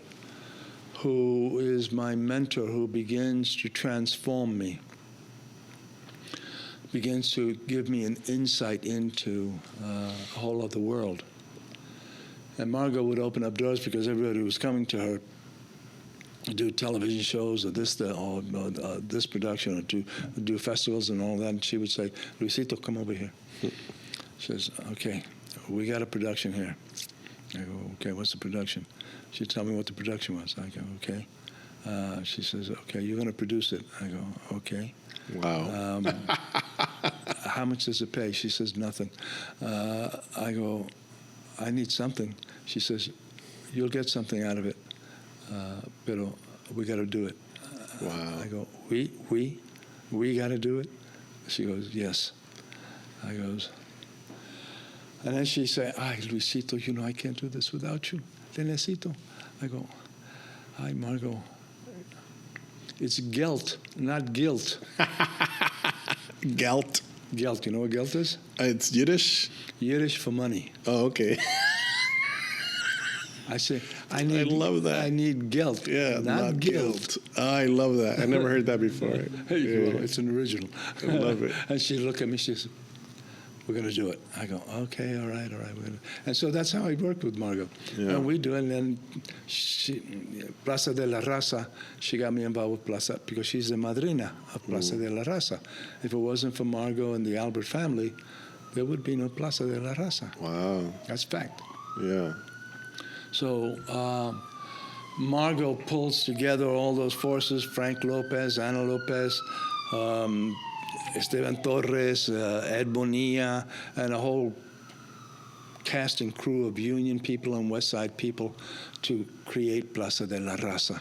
who is my mentor, who begins to transform me, begins to give me an insight into a whole other world. And Margot would open up doors because everybody was coming to her to do television shows or this production or to do festivals and all that. And she would say, Luisito, come over here. She says, okay, we got a production here. I go, okay, what's the production? She'd tell me what the production was. I go, okay. She says, okay, you're going to produce it. I go, okay. Wow. How much does it pay? She says, nothing. I go, I need something. She says, you'll get something out of it, pero we got to do it. Wow. I go, we got to do it? She goes, yes. I goes, and then she say, ay, Luisito, you know I can't do this without you. Te necesito. I go, ay, Margot, it's gelt, not guilt. Gelt. Gelt, you know what gelt is? It's Yiddish? Yiddish for money. Oh, okay. I say, I love that. I need gelt, not guilt. Oh, I love that. I never heard that before. Well, it's an original. I love it. And she looked at me, she said, we're going to do it. I go, okay, all right. We're gonna. And so that's how I worked with Margot. Yeah. And we do it. And then Plaza de la Raza, she got me involved with Plaza because she's the madrina of Plaza de la Raza. If it wasn't for Margot and the Albert family, there would be no Plaza de la Raza. Wow. That's fact. Yeah. So Margot pulls together all those forces, Frank Lopez, Ana Lopez, Esteban Torres, Ed Bonilla, and a whole cast and crew of Union people and West Side people to create Plaza de la Raza.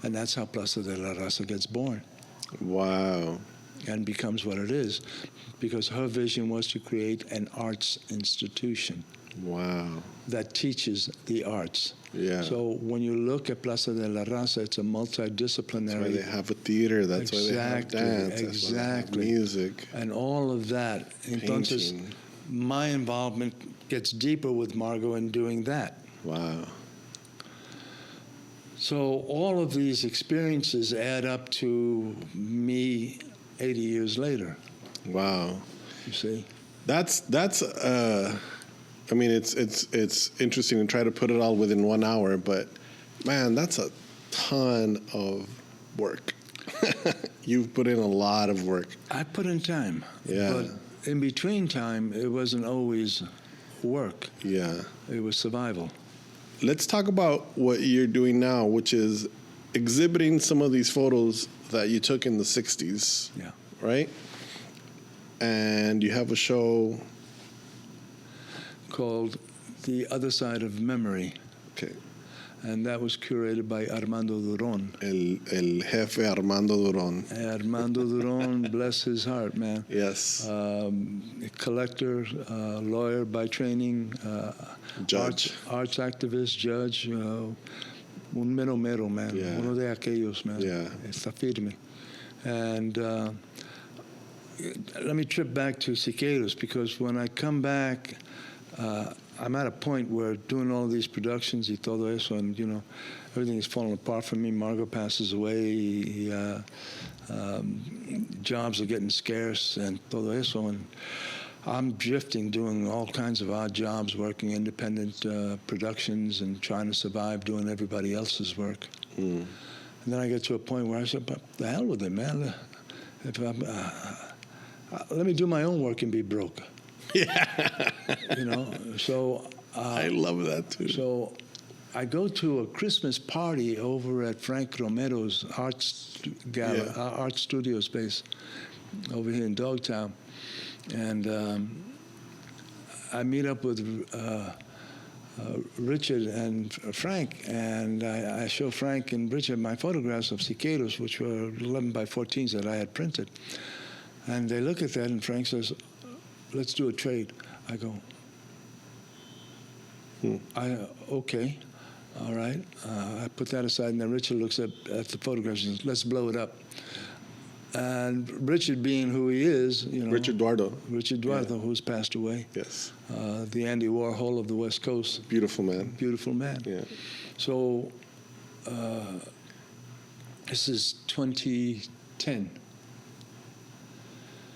And that's how Plaza de la Raza gets born. Wow. And becomes what it is, because her vision was to create an arts institution. Wow. That teaches the arts. Yeah. So when you look at Plaza de la Raza, it's a multidisciplinary. That's why they have a theater. That's why they have dance. That's why they have music. And all of that. Entonces, my involvement gets deeper with Margot in doing that. Wow. So all of these experiences add up to me 80 years later. Wow. You see? That's I mean, it's interesting to try to put it all within 1 hour, but man, that's a ton of work. You've put in a lot of work. I put in time. Yeah. But in between time, it wasn't always work. Yeah. It was survival. Let's talk about what you're doing now, which is exhibiting some of these photos that you took in the 60s. Yeah. Right? And you have a show called The Other Side of Memory. Okay. And that was curated by Armando Duron. El jefe Armando Duron. Armando Duron, bless his heart, man. Yes. Collector, lawyer by training, Judge. Arts activist, judge, un mero mero, man. Yeah. Uno de aquellos, man. Yeah. Está firme. And let me trip back to Siqueiros, because when I come back, I'm at a point where doing all these productions y todo eso, and, you know, everything is falling apart for me. Margot passes away. Jobs are getting scarce and todo eso, and I'm drifting, doing all kinds of odd jobs, working independent productions and trying to survive doing everybody else's work. And then I get to a point where I said, but the hell with it, man. If let me do my own work and be broke. Yeah. You know, so I love that too. So I go to a Christmas party over at Frank Romero's art studio space, over here in Dogtown. And I meet up with Richard and Frank, and I show Frank and Richard my photographs of cicadas, which were 11 by 14s that I had printed. And they look at that, and Frank says, let's do a trade. I go, okay, all right. I put that aside, and then Richard looks at the photographs and says, let's blow it up. And Richard, being who he is, Richard Eduardo, who's passed away. Yes. The Andy Warhol of the West Coast. Beautiful man. Beautiful man. Yeah. So this is 2010.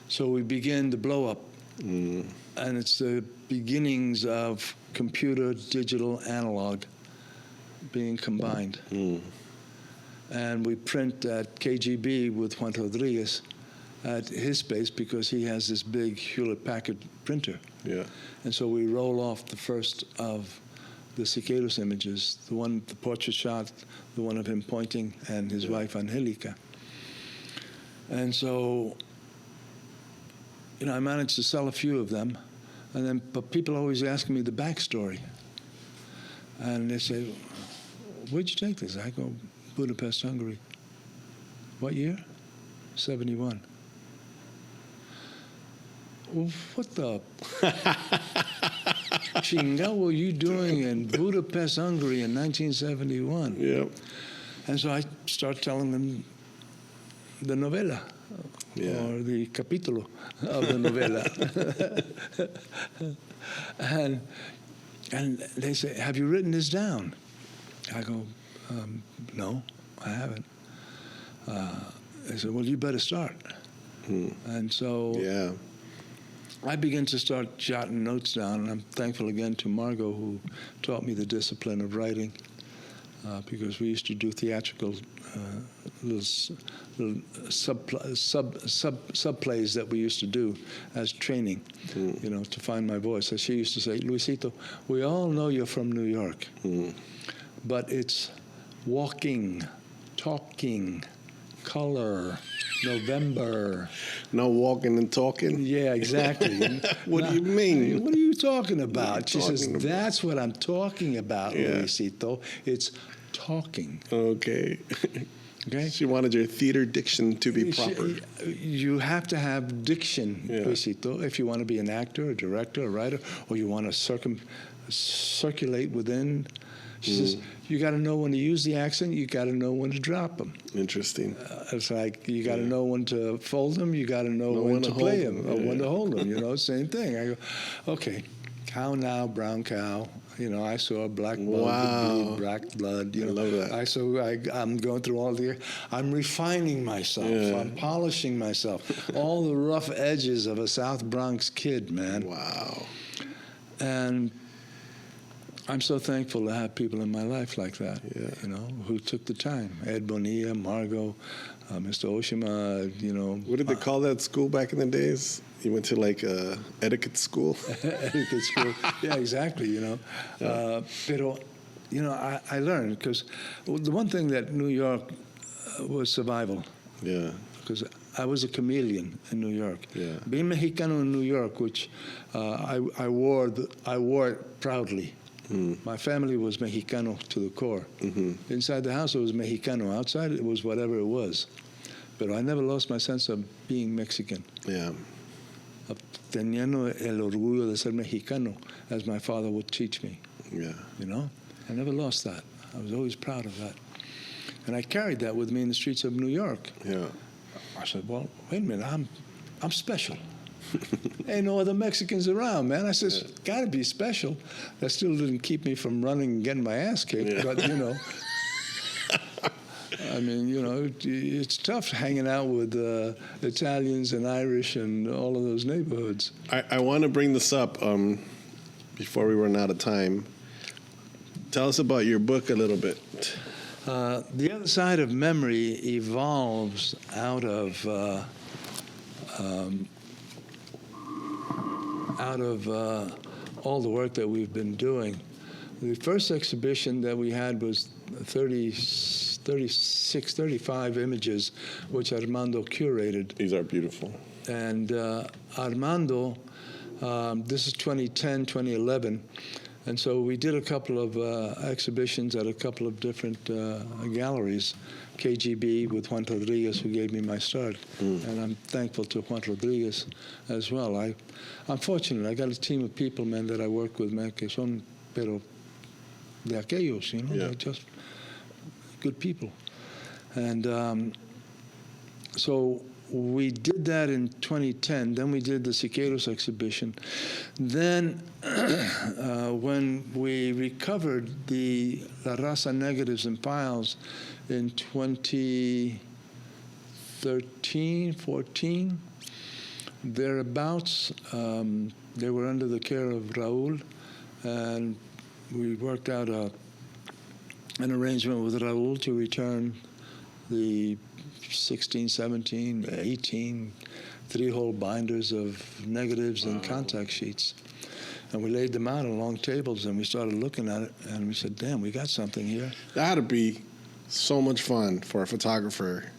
So we begin the blow up, and it's the beginnings of computer, digital, analog being combined. And we print at KGB with Juan Rodriguez at his space because he has this big Hewlett-Packard printer. Yeah. And so we roll off the first of the cicadas images, the portrait shot, the one of him pointing, and his wife Angelica. And so, I managed to sell a few of them, but people always ask me the backstory. And they say, where'd you take this? I go, Budapest, Hungary. What year? 71. Well, what the chinga were you doing in Budapest, Hungary in 1971? Yep. And so I start telling them the novela, or the capítulo of the novela. and they say, have you written this down? I go, no, I haven't. They said, well, you better start. And so I began to start jotting notes down, and I'm thankful again to Margot, who taught me the discipline of writing, because we used to do theatrical little sub plays that we used to do as training, to find my voice. So she used to say, Luisito, we all know you're from New York, but it's walking, talking, color, November. No walking and talking? Yeah, exactly. What do you mean? What are you talking about? She says, that's what I'm talking about, Luisito. It's talking. Okay. Okay. She wanted your theater diction to be proper. You have to have diction, Luisito, if you want to be an actor, a director, a writer, or you want to circulate within. She says, you got to know when to use the accent, you got to know when to drop them. Interesting. It's like you got to know when to fold them, you got to know when to play them, or when to hold them, same thing. I go, okay, cow now, brown cow. I saw black blood, black blood. I love that. I'm going through all I'm refining myself. Yeah. I'm polishing myself. All the rough edges of a South Bronx kid, man. Wow. And I'm so thankful to have people in my life like that, who took the time. Ed Bonilla, Margot, Mr. Oshima, What did they call that school back in the days? You went to etiquette school? Etiquette school. Yeah, exactly, Pero, I learned, because the one thing that New York was survival. Yeah. Because I was a chameleon in New York. Yeah. Being Mexicano in New York, which I wore it proudly. My family was Mexicano to the core. Inside the house, it was Mexicano. Outside, it was whatever it was. But I never lost my sense of being Mexican. Yeah. Teniendo el orgullo de ser mexicano, as my father would teach me. Yeah. I never lost that. I was always proud of that. And I carried that with me in the streets of New York. Yeah. I said, well, wait a minute, I'm special. Ain't no other Mexicans around, man. I said, got to be special. That still didn't keep me from running and getting my ass kicked, but, I mean, it's tough hanging out with Italians and Irish and all of those neighborhoods. I want to bring this up before we run out of time. Tell us about your book a little bit. The Other Side of Memory evolves out of all the work that we've been doing. The first exhibition that we had was 35 images, which Armando curated. These are beautiful. And Armando, this is 2010, 2011, and so we did a couple of exhibitions at a couple of different galleries. KGB with Juan Rodriguez, who gave me my start, and I'm thankful to Juan Rodriguez as well. I'm fortunate. I got a team of people, man, that I work with, man, que son, pero de aquellos, you know, they're just good people. And so we did that in 2010. Then we did the Siqueiros exhibition. Then when we recovered the La Raza negatives and files in 2013, 14, thereabouts, they were under the care of Raul, and we worked out an arrangement with Raul to return the 16, 17, 18 three-hole binders of negatives and contact sheets. And we laid them out on long tables, and we started looking at it, and we said, damn, we got something here. That had to be so much fun for a photographer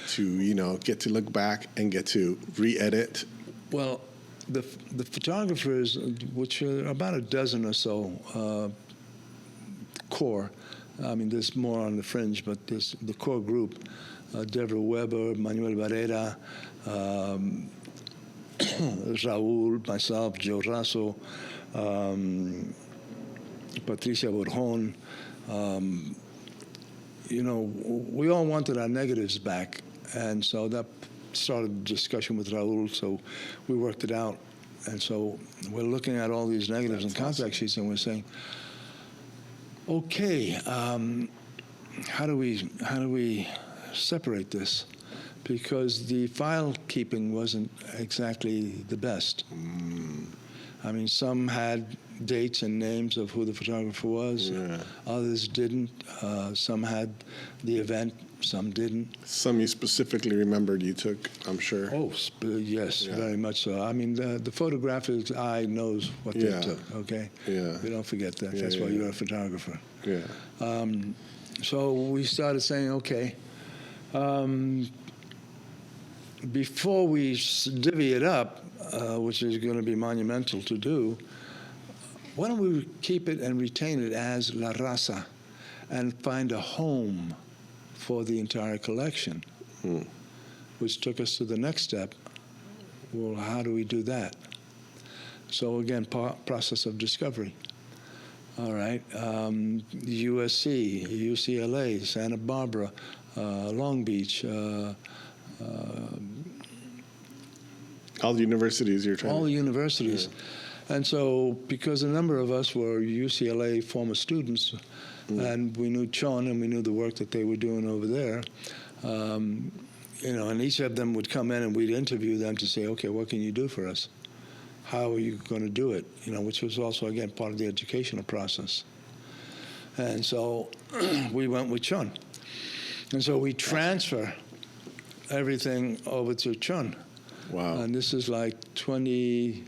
to, you know, get to look back and get to re-edit. Well, the photographers, which are about a dozen or so core, I mean, there's more on the fringe, but there's the core group, Deborah Weber, Manuel Barrera, Raúl, myself, Joe Rasso, Patricia Borjon. You know, we all wanted our negatives back, and so that started a discussion with Raúl, so we worked it out. And so we're looking at all these negatives and contact sheets, and we're saying, okay, how do we separate this? Because the file keeping wasn't exactly the best. I mean, some had dates and names of who the photographer was. Others didn't. Some had the event, some didn't. Some you specifically remembered you took, I'm sure. Oh, yes, very much so. I mean, the photographer's eye knows what they took, okay? You don't forget that. That's why you're a photographer. So we started saying, okay, before we divvy it up, which is going to be monumental to do, why don't we keep it and retain it as La Raza and find a home for the entire collection, which took us to the next step. Well, how do we do that? So again, process of discovery. All right, USC, UCLA, Santa Barbara, Long Beach, all the universities you're trying all the universities. And so because a number of us were UCLA former students, and we knew Chon and we knew the work that they were doing over there, you know, and each of them would come in and we'd interview them to say, okay, what can you do for us? How are you going to do it? You know, which was also, again, part of the educational process. And so we went with Chon. And so we transfer everything over to Chon. Wow. And this is like 20...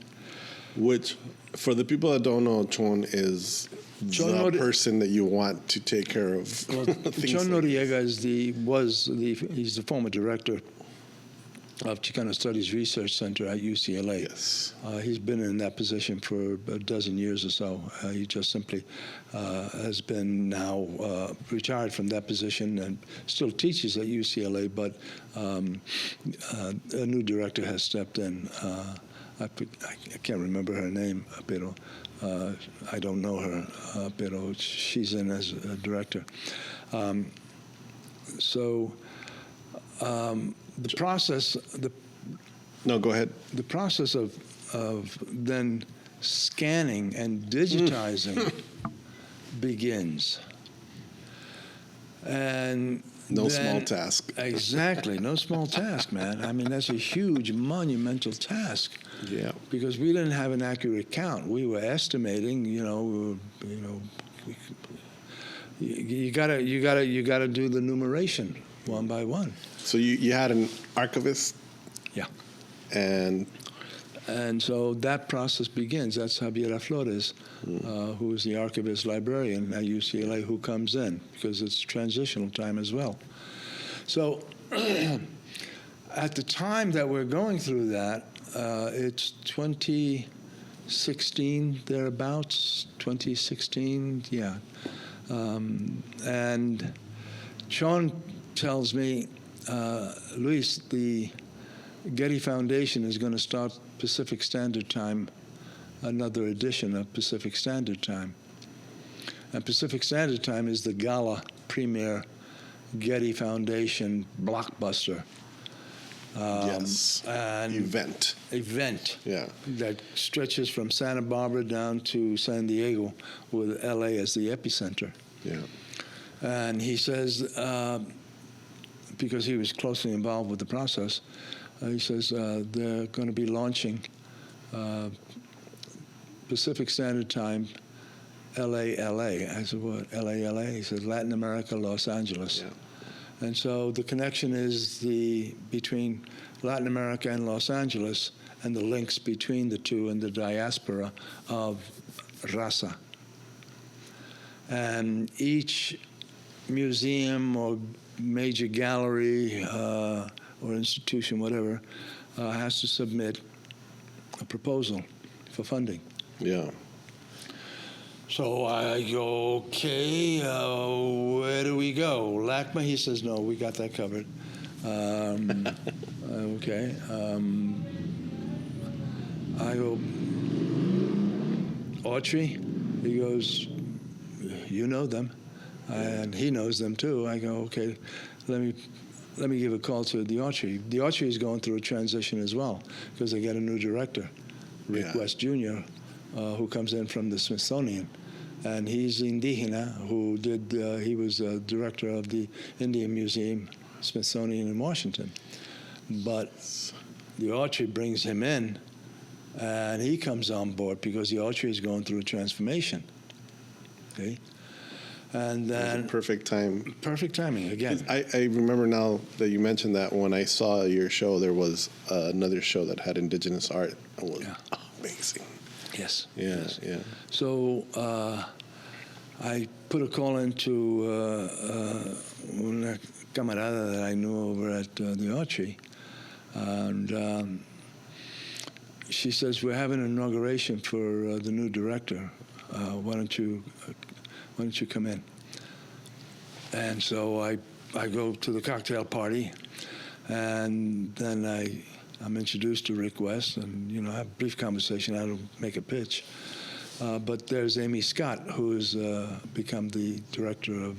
Which, for the people that don't know, Chon is the person that you want to take care of. Well, Chon Noriega he's the former director of Chicano Studies Research Center at UCLA. Yes. He's been in that position for a dozen years or so. He just simply has been now retired from that position and still teaches at UCLA, but a new director has stepped in. I can't remember her name, pero I don't know her, pero she's in as a director. The process... No, go ahead. The process of then scanning and digitizing begins. And no small task. Exactly, no small task, man. I mean, that's a huge, monumental task. Yeah. Because we didn't have an accurate count. We were estimating. You gotta do the numeration one by one. So you had an archivist. Yeah. And And so that process begins. That's Javier Flores, who is the archivist librarian at UCLA, who comes in because it's transitional time as well. So at the time that we're going through that, it's 2016, thereabouts, 2016, yeah. And Sean tells me, Luis, the Getty Foundation is going to start Pacific Standard Time, another edition of Pacific Standard Time. And Pacific Standard Time is the gala premier Getty Foundation blockbuster. Yes. Event. Yeah. That stretches from Santa Barbara down to San Diego, with LA as the epicenter. Yeah. And he says, because he was closely involved with the process, he says they're going to be launching Pacific Standard Time, LA. I said, what, LA? He said, Latin America, Los Angeles. Yeah. And so the connection is between Latin America and Los Angeles, and the links between the two and the diaspora of Raza. And each museum or major gallery or institution, whatever, has to submit a proposal for funding. Yeah. So I go, okay, where do we go? LACMA? He says, no, we got that covered. Okay. I go, Autry? He goes, you know them. And he knows them too. I go, okay, let me give a call to the Autry. The Autry is going through a transition as well because they get a new director, Rick West Jr., who comes in from the Smithsonian. And he's Indígena, who he was director of the Indian Museum, Smithsonian in Washington. But the Autry brings him in, and he comes on board because the Autry is going through a transformation. Okay? And then Perfect time. Perfect timing, again. I remember now that you mentioned that when I saw your show, there was another show that had indigenous art. It was amazing. Yes. Yeah, yes. yeah. So I put a call into una camarada that I knew over at the Autry, and she says, we're having an inauguration for the new director. Why don't you come in? And so I go to the cocktail party, and then I'm introduced to Rick West, and I have a brief conversation. I don't make a pitch, but there's Amy Scott, who has become the director of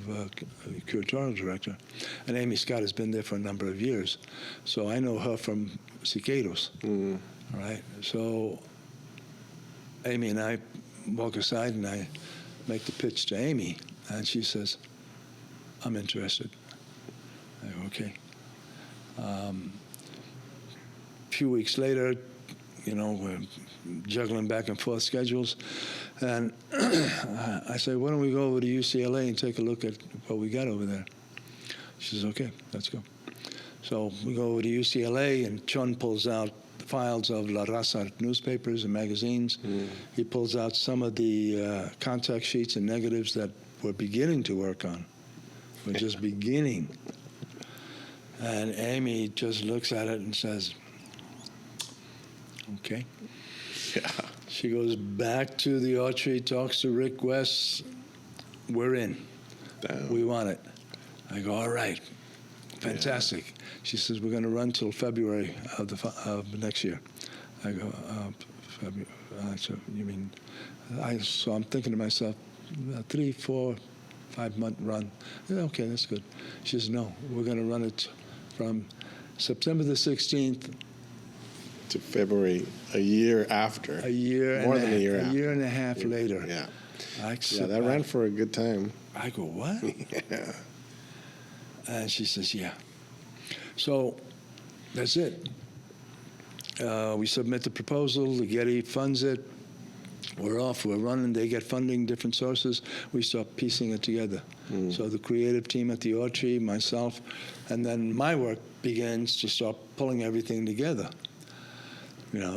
curatorial director, and Amy Scott has been there for a number of years, so I know her from Siqueiros. All right, so Amy and I walk aside, and I make the pitch to Amy, and she says, I'm interested. I go, okay. A few weeks later, we're juggling back and forth schedules, and I say, why don't we go over to UCLA and take a look at what we got over there? She says, okay, let's go. So we go over to UCLA, and Chun pulls out the files of La Raza newspapers and magazines. He pulls out some of the contact sheets and negatives that we're beginning to work on. We're just beginning. And Amy just looks at it and says, okay. Yeah. She goes back to the Autry, talks to Rick West. We're in. Damn. We want it. I go, all right. Fantastic. Yeah. She says, we're going to run till February of next year. I go, February. So you mean, so I'm thinking to myself, 3, 4, 5-month run. Yeah, okay, that's good. She says, no, we're going to run it from September the 16th to February, a year after. More than a year after. A year and a half later. Yeah. That ran for a good time. I go, what? Yeah. And she says, yeah. So that's it. We submit the proposal. The Getty funds it. We're off. We're running. They get funding, different sources. We start piecing it together. So the creative team at the Autry, myself, and then my work begins to start pulling everything together.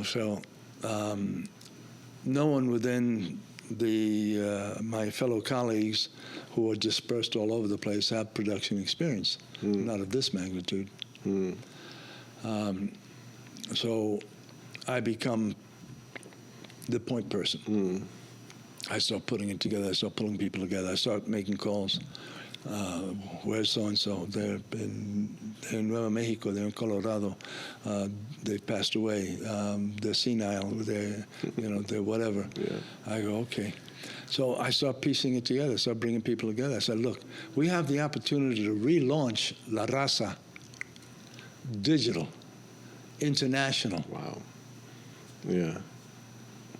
So no one within my fellow colleagues who are dispersed all over the place have production experience, not of this magnitude. So I become the point person. I start putting it together. I start pulling people together. I start making calls. Where's so-and-so? They're in Nueva Mexico. They're in Colorado. They've passed away. They're senile. They're whatever. Yeah. I go, okay. So I start piecing it together. I start bringing people together. I said, look, we have the opportunity to relaunch La Raza digital, international. Wow. Yeah.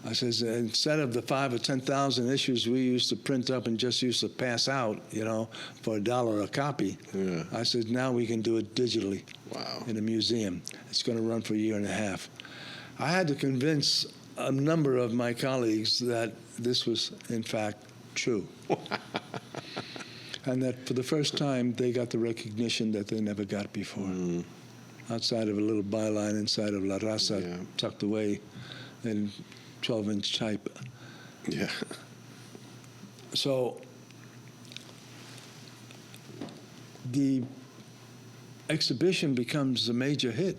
I says, instead of the 5,000 or 10,000 issues we used to print up and just used to pass out, for $1 a copy, I said, now we can do it digitally. Wow. In a museum. It's going to run for a year and a half. I had to convince a number of my colleagues that this was, in fact, true. And that for the first time, they got the recognition that they never got before. Outside of a little byline inside of La Raza, tucked away in 12-inch type. Yeah. So the exhibition becomes a major hit.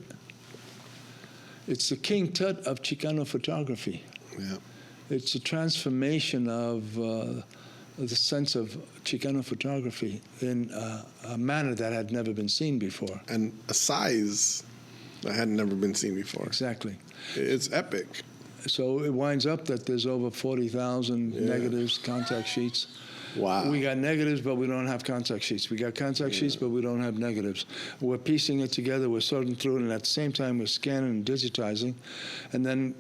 It's the King Tut of Chicano photography. Yeah. It's a transformation of the sense of Chicano photography in a manner that had never been seen before. And a size that had never been seen before. Exactly. It's epic. So it winds up that there's over 40,000 negatives, contact sheets. Wow. We got negatives, but we don't have contact sheets. We got contact sheets, but we don't have negatives. We're piecing it together. We're sorting through it, and at the same time, we're scanning and digitizing. And then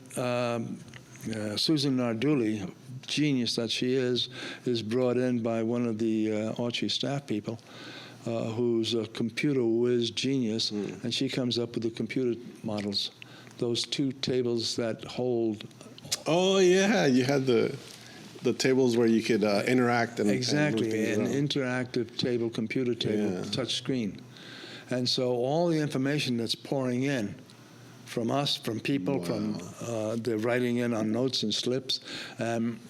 Susan Narduli, genius that she is brought in by one of the Archie staff people, who's a computer whiz genius, and she comes up with the computer models. Those two tables that hold. Oh yeah, you had the tables where you could interact and exactly and an interactive table, computer table, touch screen, and so all the information that's pouring in from us, from people, from they're writing in on notes and slips.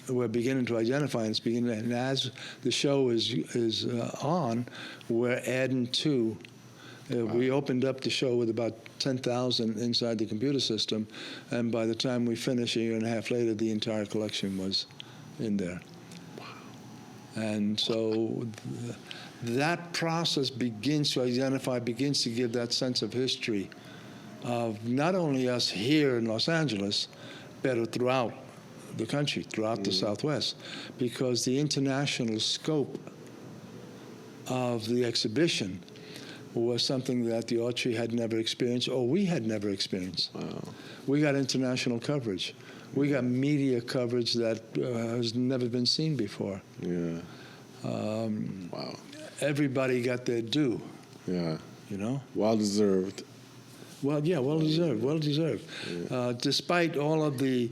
We're beginning to identify, and as the show is on, we're adding to. We opened up the show with about 10,000 inside the computer system, and by the time we finished, a year and a half later, the entire collection was in there. Wow. And so that process begins to identify, begins to give that sense of history of not only us here in Los Angeles, but throughout the country, throughout the Southwest, because the international scope of the exhibition was something that the Archery had never experienced, or we had never experienced. Wow. We got international coverage. We got media coverage that has never been seen before. Yeah. Wow. Everybody got their due. Yeah. Well deserved. Well deserved. Yeah. Despite all of the,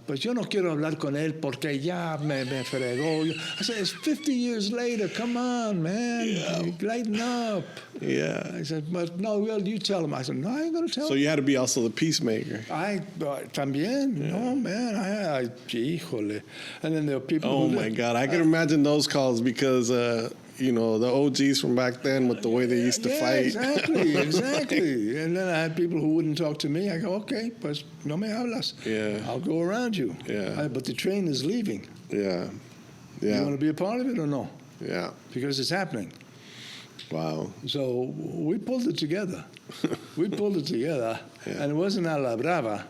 pues yo no quiero hablar con él porque ya me fregó. I said, it's 50 years later. Come on, man. Lighten up. Yeah. I said, but no, well, you tell him. I said, no, I ain't going to tell him. So you had to be also the peacemaker. También. Yeah. No, man. Híjole. And then there are people Oh, my God. I can imagine those calls because, the OGs from back then with the way they used to fight. Exactly. And then I had people who wouldn't talk to me. I go, okay, pues no me hablas. Yeah. I'll go around you. Yeah. But the train is leaving. Yeah. You want to be a part of it or no? Yeah. Because it's happening. Wow. So we pulled it together. Yeah. And it wasn't a la brava.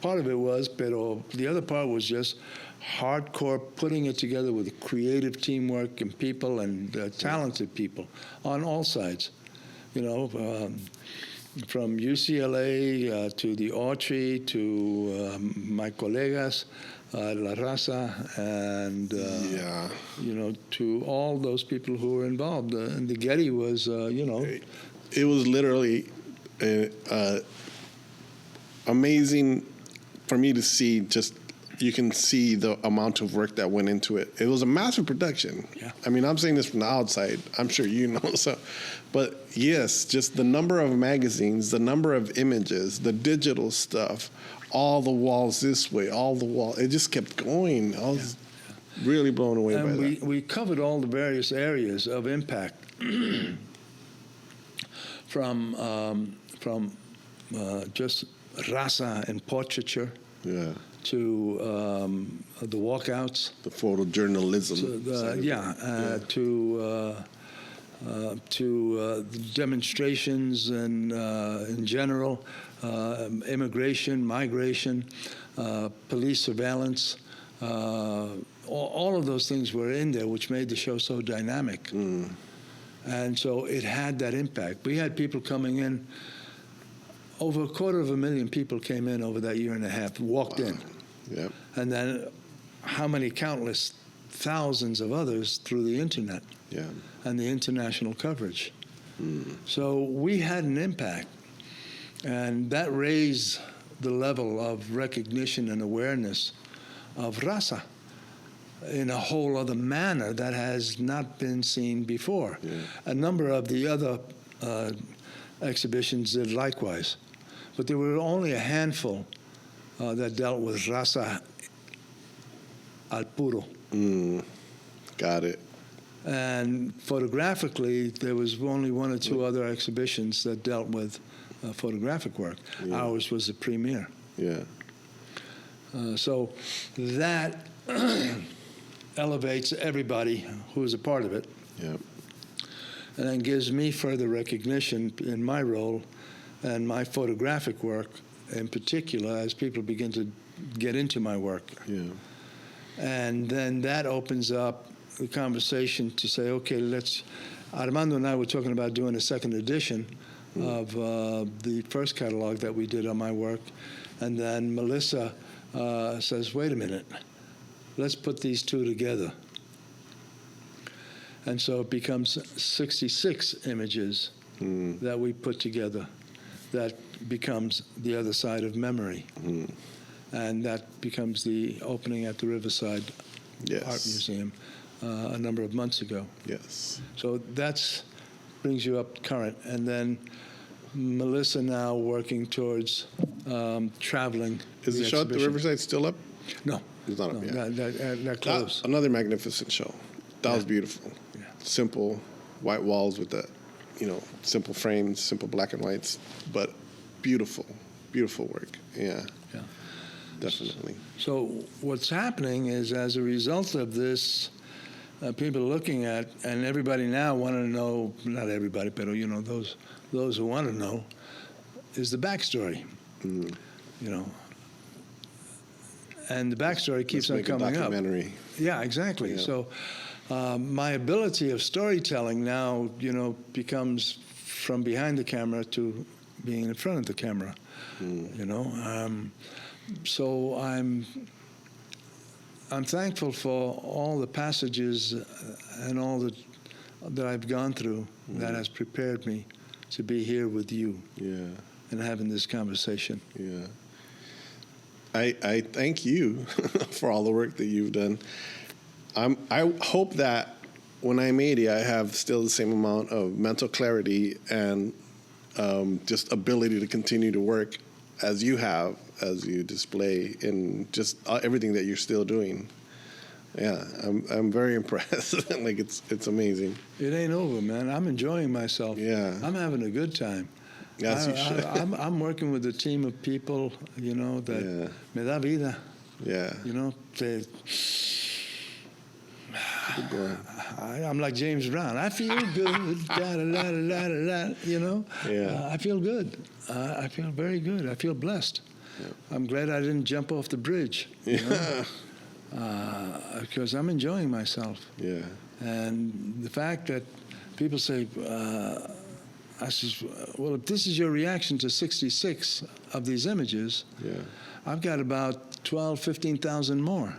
Part of it was, pero the other part was just hardcore putting it together with creative teamwork and people and talented people on all sides. From UCLA to the Archery to my colegas, La Raza, and to all those people who were involved. And the Getty was, It was literally amazing for me to see. Just you can see the amount of work that went into it. It was a massive production. Yeah. I mean, I'm saying this from the outside. I'm sure you know. So, but yes, just the number of magazines, the number of images, the digital stuff, all the walls this way, all the wall. It just kept going. I was really blown away by that. We covered all the various areas of impact, from just raza and portraiture, to the walkouts, the photojournalism, to demonstrations and in general, immigration, migration, police surveillance. All of those things were in there, which made the show so dynamic. And so it had that impact. We had people coming in. Over 250,000 people came in over that year and a half, walked in. Yep. And then how many countless thousands of others through the internet and the international coverage. So we had an impact. And that raised the level of recognition and awareness of raza in a whole other manner that has not been seen before. A number of the other exhibitions did likewise. But there were only a handful that dealt with raza al puro. Got it. And photographically, there was only one or two other exhibitions that dealt with photographic work. Ours was the premiere. So that elevates everybody who is a part of it. And then gives me further recognition in my role and my photographic work in particular as people begin to get into my work. And then that opens up the conversation to say, okay, Armando and I were talking about doing a second edition of the first catalog that we did on my work. And then Melissa says, wait a minute, let's put these two together. And so it becomes 66 images that we put together. That becomes the other side of memory. And that becomes the opening at the Riverside Art Museum a number of months ago. So that brings you up current. And then Melissa now working towards traveling. Is the show at the Riverside still up? No. It's not up yet. That closed. Another magnificent show. That was beautiful. Simple white walls with the, simple frames, simple black and whites, but beautiful, beautiful work. Definitely. So what's happening is, as a result of this, people are looking at, and everybody now want to know, not everybody, but those who want to know, is the backstory. And the backstory keeps on coming up. Yeah, exactly. So my ability of storytelling now, becomes from behind the camera to being in front of the camera. So I'm thankful for all the passages and all that I've gone through that has prepared me to be here with you and having this conversation. I thank you for all the work that you've done. I hope that when I'm 80, I have still the same amount of mental clarity and just ability to continue to work as you have, as you display in just everything that you're still doing. I'm very impressed. Like it's amazing. It ain't over, man. I'm enjoying myself. I'm having a good time. Yes, you should. I'm working with a team of people, that me da vida. I'm like James Brown. I feel good. I feel good. I feel very good. I feel blessed. I'm glad I didn't jump off the bridge. Because I'm enjoying myself. And the fact that people say, I says, well, if this is your reaction to 66 of these images, I've got about 12, 15,000 more.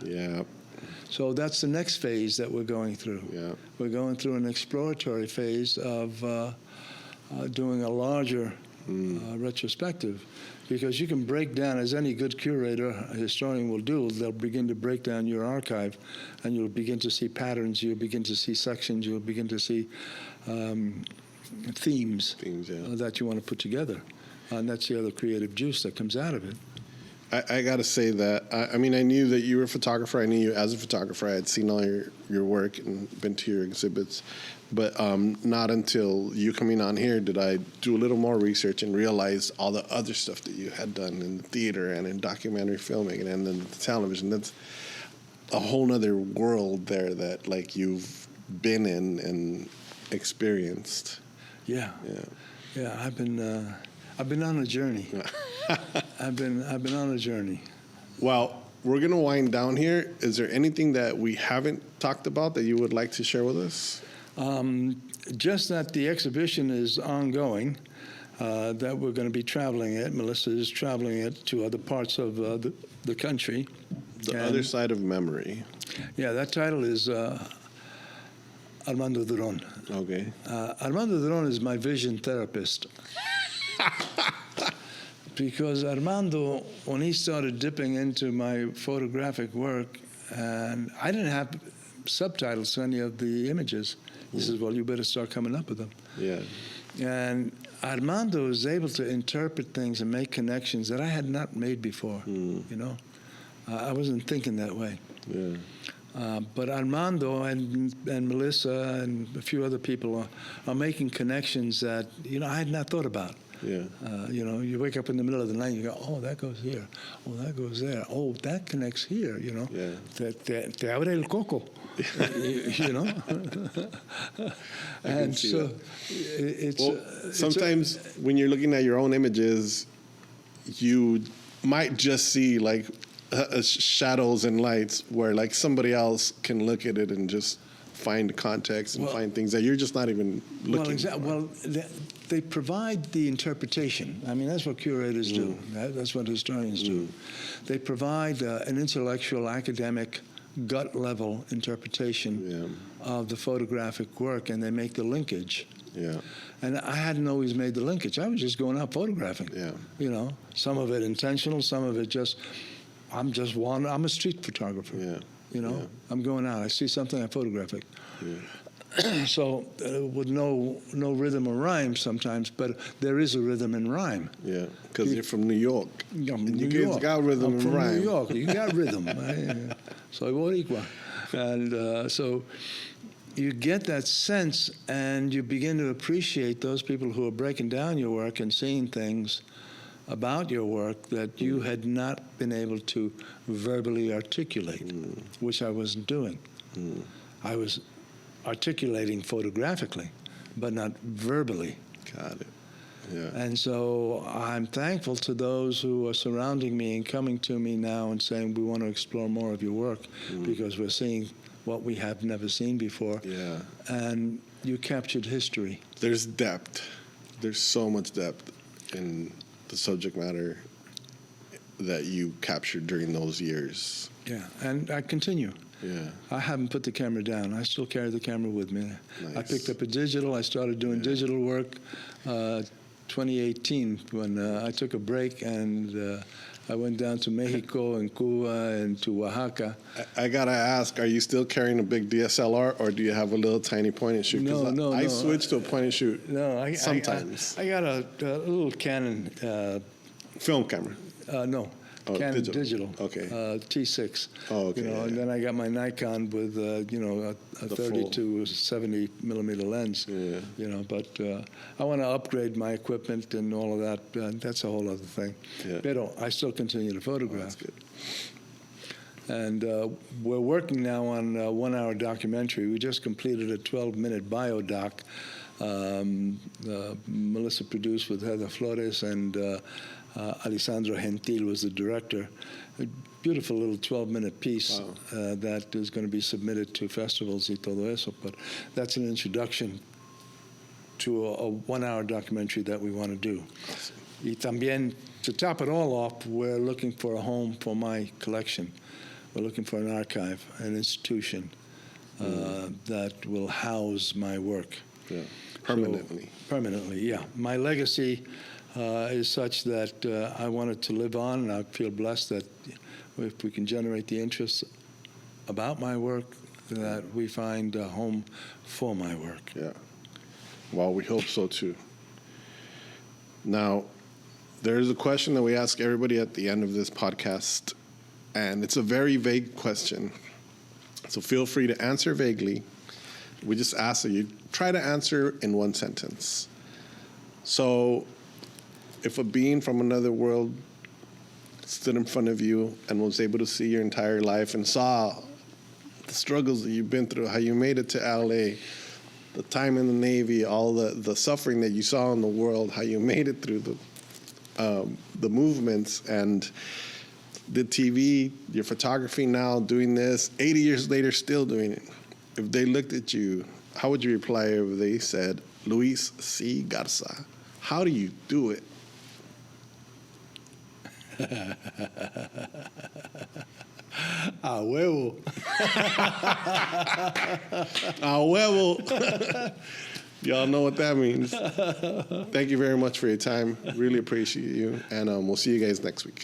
So that's the next phase that we're going through. We're going through an exploratory phase of doing a larger retrospective, because you can break down, as any good curator, a historian will do, they'll begin to break down your archive, and you'll begin to see patterns, you'll begin to see sections, you'll begin to see themes that you want to put together. And that's the other creative juice that comes out of it. I got to say that, I mean, I knew that you were a photographer. I knew you as a photographer. I had seen all your work and been to your exhibits. But not until you coming on here did I do a little more research and realize all the other stuff that you had done in the theater and in documentary filming and then the television. That's a whole nother world there that, like, you've been in and experienced. Yeah. I've been on a journey. I've been on a journey. Well, we're gonna wind down here. Is there anything that we haven't talked about that you would like to share with us? Just that the exhibition is ongoing. That we're going to be traveling it. Melissa is traveling it to other parts of the country. The Other Side of Memory. Yeah, that title is Armando Duron. Okay. Armando Duron is my vision therapist. Because Armando, when he started dipping into my photographic work, and I didn't have subtitles to any of the images, he says, well, you better start coming up with them. Yeah. And Armando was able to interpret things and make connections that I had not made before, you know. I wasn't thinking that way. Yeah. But Armando and Melissa and a few other people are making connections that, you know, I had not thought about. Yeah. You know, you wake up in the middle of the night and you go, oh, that goes here. Oh, that goes there. Oh, that connects here, you know. Yeah. Te abre el coco, you know. And so it's sometimes when you're looking at your own images, you might just see like shadows and lights where like somebody else can look at it and just find context and find things that you're just not even looking for. Well, they provide the interpretation. I mean, that's what curators do. That's what historians do. They provide an intellectual, academic, gut-level interpretation of the photographic work, and they make the linkage. Yeah. And I hadn't always made the linkage. I was just going out photographing. Yeah. You know, some of it intentional, some of it just, I'm a street photographer. Yeah. You know, I'm going out. I see something, I photograph it. Yeah. So with no rhythm or rhyme sometimes, but there is a rhythm and rhyme. Yeah, because you're from New York. I'm and New you York. kids got rhythm and from rhyme. New York. You got rhythm. Soy boricua. And so you get that sense and you begin to appreciate those people who are breaking down your work and seeing things about your work that you had not been able to verbally articulate, which I wasn't doing. I was articulating photographically, but not verbally. Got it. Yeah. And so I'm thankful to those who are surrounding me and coming to me now and saying, we want to explore more of your work because we're seeing what we have never seen before. Yeah. And you captured history. There's depth. There's so much depth in the subject matter that you captured during those years. Yeah, and I continue. Yeah. I haven't put the camera down. I still carry the camera with me. Nice. I picked up a digital. I started doing digital work 2018 when I took a break and I went down to Mexico and Cuba and to Oaxaca. I gotta ask, are you still carrying a big DSLR or do you have a little tiny point and shoot? No. I switched to a point and shoot. No, sometimes. I got a little Canon. Film camera. No. Oh, Canon digital. Okay. T6. Oh, okay. You know, and then I got my Nikon with a 30 to 70 millimeter lens. Yeah. You know, but I want to upgrade my equipment and all of that. That's a whole other thing. Yeah. But I still continue to photograph. That's good. And we're working now on a 1-hour documentary. We just completed a 12-minute biodoc. Melissa produced with Heather Flores and Alessandro Gentil was the director. A beautiful little 12-minute piece that is going to be submitted to festivals y todo eso. But that's an introduction to a 1-hour documentary that we want to do. Y también, to top it all off, we're looking for a home for my collection. We're looking for an archive, an institution that will house my work. Yeah. Permanently. So, permanently, yeah. My legacy is such that I want it to live on, and I feel blessed that if we can generate the interest about my work, that we find a home for my work. Yeah. Well, we hope so too. Now, There's a question that we ask everybody at the end of this podcast, and it's a very vague question. So feel free to answer vaguely. We just ask that you try to answer in one sentence. So if a being from another world stood in front of you and was able to see your entire life and saw the struggles that you've been through, how you made it to LA, the time in the Navy, all the suffering that you saw in the world, how you made it through the movements, and the TV, your photography now, doing this, 80 years later, still doing it. If they looked at you, how would you reply if they said, Luis C. Garza, how do you do it? A huevo. A huevo. Y'all know what that means. Thank you very much for your time. Really appreciate you. And we'll see you guys next week.